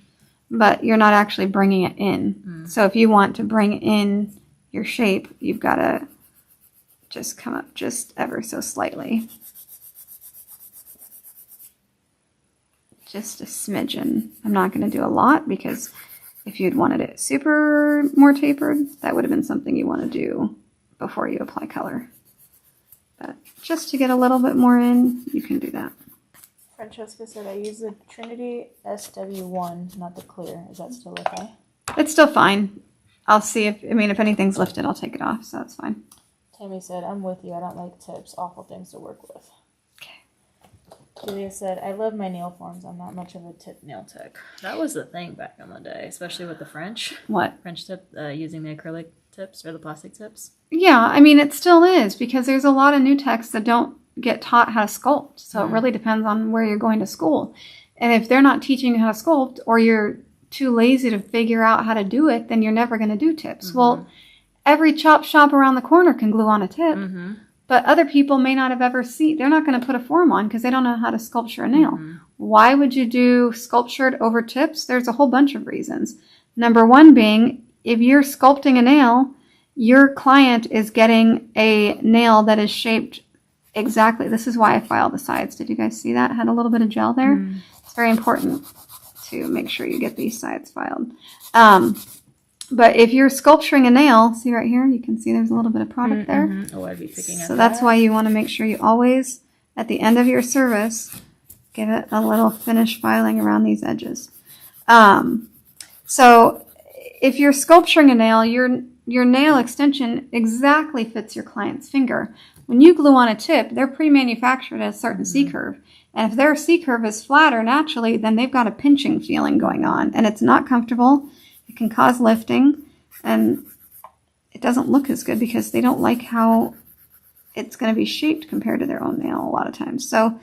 S1: but you're not actually bringing it in. So if you want to bring in your shape, you've got to just come up just ever so slightly. Just a smidgen. I'm not going to do a lot because if you'd wanted it super more tapered, that would have been something you want to do before you apply color. But just to get a little bit more in, you can do that.
S2: Francesca said, I use the Trinity SW1, not the clear. Is that still okay?
S1: It's still fine. I'll see if anything's lifted, I'll take it off, so that's fine.
S2: Tammy said, I'm with you. I don't like tips. Awful things to work with.
S1: Okay.
S2: Julia said, I love my nail forms. I'm not much of a tip nail tech.
S3: That was the thing back in the day, especially with the French.
S1: What?
S3: French tip, using the acrylic tips or the plastic tips.
S1: Yeah, it still is because there's a lot of new techs that don't get taught how to sculpt. So it really depends on where you're going to school. And if they're not teaching you how to sculpt or you're too lazy to figure out how to do it, then you're never going to do tips. Well, every chop shop around the corner can glue on a tip, but other people may not have ever seen. They're not going to put a form on because they don't know how to sculpture a nail. Why would you do sculptured over tips? There's a whole bunch of reasons. Number one being, if you're sculpting a nail, your client is getting a nail that is shaped exactly. This is why I filed the sides. Did you guys see that? It had a little bit of gel there. It's very important to make sure you get these sides filed. But if you're sculpturing a nail, see right here, you can see there's a little bit of product there.
S3: Oh, I'd be picking up.
S1: So that's why you want to make sure you always, at the end of your service, give it a little finish filing around these edges. So if you're sculpturing a nail, your nail extension exactly fits your client's finger. When you glue on a tip, they're pre-manufactured at a certain C-curve. And if their C-curve is flatter naturally, then they've got a pinching feeling going on. And it's not comfortable. It can cause lifting. And it doesn't look as good because they don't like how it's going to be shaped compared to their own nail a lot of times. So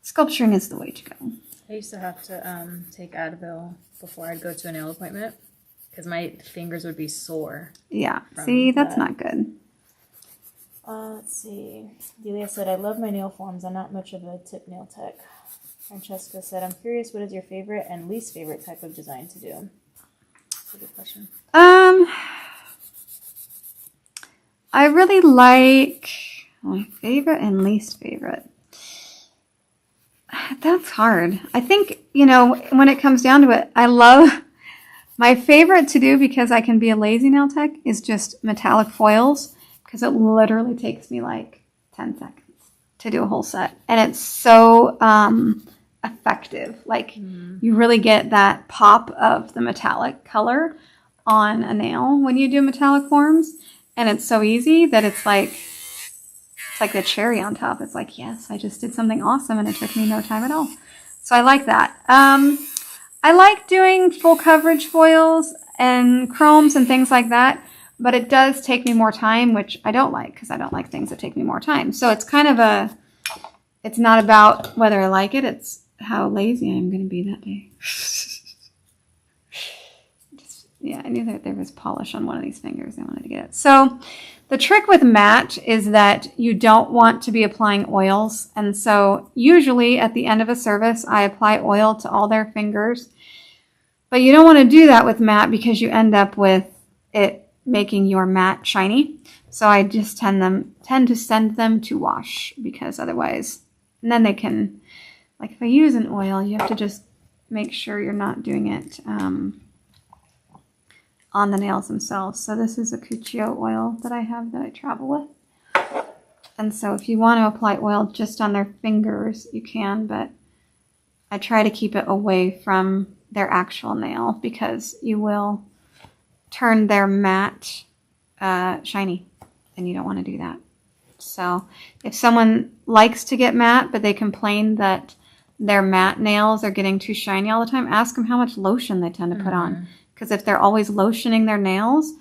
S1: sculpturing is the way to go.
S3: I used to have to take Advil before I'd go to a nail appointment because my fingers would be sore.
S1: Yeah. See, that's not good.
S2: Let's see. Delia said, I love my nail forms. I'm not much of a tip nail tech. Francesca said, I'm curious, what is your favorite and least favorite type of design to do? That's a good question. I really like my favorite and least favorite. That's hard. I think, when it comes down to it, I love my favorite to do because I can be a lazy nail tech is just metallic foils. Because it literally takes me like 10 seconds to do a whole set. And it's so effective. Like you really get that pop of the metallic color on a nail when you do metallic forms. And it's so easy that it's like the cherry on top. It's like, yes, I just did something awesome and it took me no time at all. So I like that. I like doing full coverage foils and chromes and things like that. But it does take me more time, which I don't like because I don't like things that take me more time. So it's kind of it's not about whether I like it. It's how lazy I'm going to be that day. Yeah, I knew that there was polish on one of these fingers. I wanted to get it. So the trick with matte is that you don't want to be applying oils. And so usually at the end of a service, I apply oil to all their fingers. But you don't want to do that with matte because you end up with it
S1: making your mat shiny. So I just tend to send them to wash, because otherwise, and then they can, like if I use an oil, you have to just make sure you're not doing it on the nails themselves. So this is a Cuticle oil that I have that I travel with. And so if you want to apply oil just on their fingers, you can, but I try to keep it away from their actual nail, because you will turn their mat shiny, and you don't want to do that. So if someone likes to get matte, but they complain that their matte nails are getting too shiny all the time, ask them how much lotion they tend to put on. Because if they're always lotioning their nails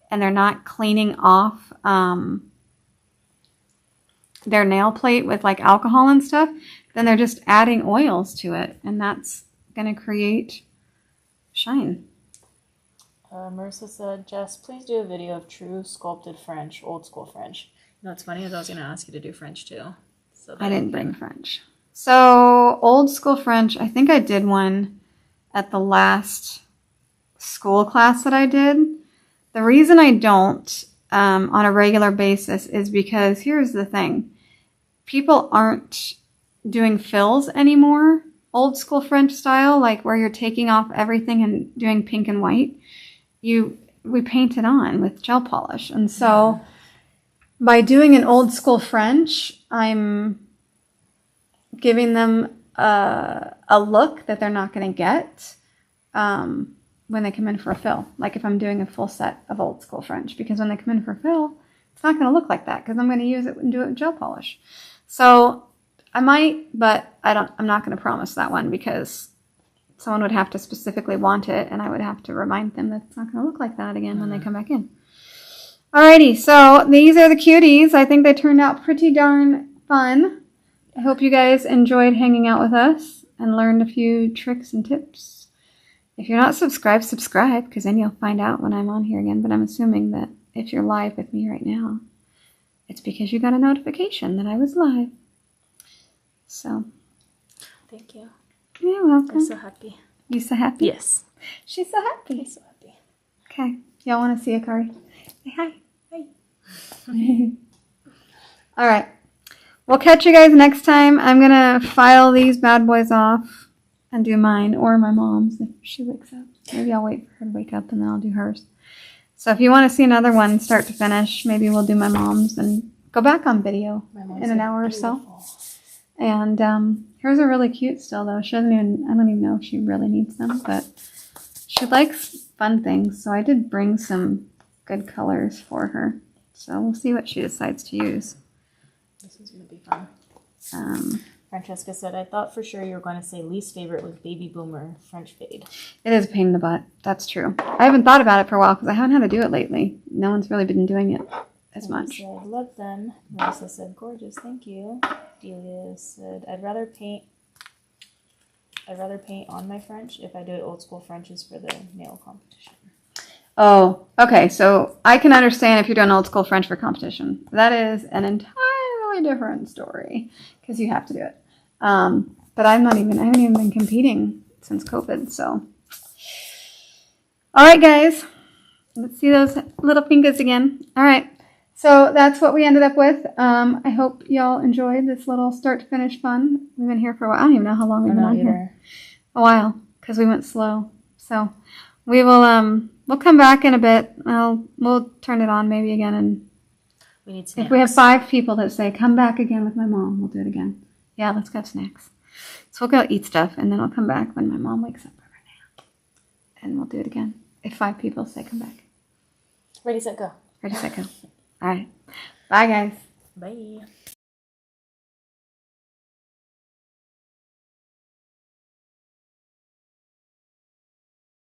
S1: and they're not cleaning off their nail plate with like alcohol and stuff, then they're just adding oils to it, and that's going to create shine.
S2: Marissa said, Jess, please do a video of true sculpted French, old school French.
S3: You know, what's funny is I was going to ask you to do French too. So
S1: I didn't bring French. So old school French, I think I did one at the last school class that I did. The reason I don't on a regular basis is because here's the thing. People aren't doing fills anymore, old school French style, like where you're taking off everything and doing pink and white. We paint it on with gel polish. And so by doing an old school French, I'm giving them a look that they're not going to get when they come in for a fill. Like if I'm doing a full set of old school French, because when they come in for a fill, it's not going to look like that, because I'm going to use it and do it with gel polish. So I might, but I'm not going to promise that one, because someone would have to specifically want it, and I would have to remind them that it's not going to look like that again when they come back in. Alrighty, so these are the cuties. I think they turned out pretty darn fun. I hope you guys enjoyed hanging out with us and learned a few tricks and tips. If you're not subscribed, subscribe, because then you'll find out when I'm on here again. But I'm assuming that if you're live with me right now, it's because you got a notification that I was live. So,
S3: Thank you.
S1: you're welcome.
S3: I'm so happy.
S1: You so happy?
S3: Yes.
S1: She's so happy.
S3: I'm so happy.
S1: Okay. Y'all want to see Akari? Say hi.
S3: Hi.
S1: All right. We'll catch you guys next time. I'm going to file these bad boys off and do mine, or my mom's if she wakes up. Maybe I'll wait for her to wake up and then I'll do hers. So if you want to see another one start to finish, maybe we'll do my mom's and go back on video in an hour or so. And hers are really cute still, though. I don't even know if she really needs them, but she likes fun things. So I did bring some good colors for her. So we'll see what she decides to use.
S3: This one's going to be fun.
S2: Francesca said, I thought for sure you were going to say least favorite was baby boomer French fade.
S1: It is a pain in the butt. That's true. I haven't thought about it for a while because I haven't had to do it lately. No one's really been doing it as much.
S2: I love them. Melissa said, gorgeous, thank you. Delia said, I'd rather paint on my French if I do it old school Frenches for the nail competition.
S1: Oh, okay. So I can understand if you're doing old school French for competition. That is an entirely different story because you have to do it. But I haven't even been competing since COVID. So, all right, guys, let's see those little fingers again. All right. So that's what we ended up with. I hope y'all enjoyed this little start to finish fun. We've been here for a while. I don't even know how long we've been on here. A while, because we went slow. So we will we'll come back in a bit. We'll turn it on maybe again, and
S3: we need snacks.
S1: If we have 5 people that say come back again with my mom, we'll do it again. Yeah, let's go have snacks. So we'll go eat stuff, and then I'll come back when my mom wakes up from her nap, and we'll do it again. If 5 people say come back.
S2: Ready, set, go.
S1: Ready, set, go. All right. Bye, guys.
S3: Bye.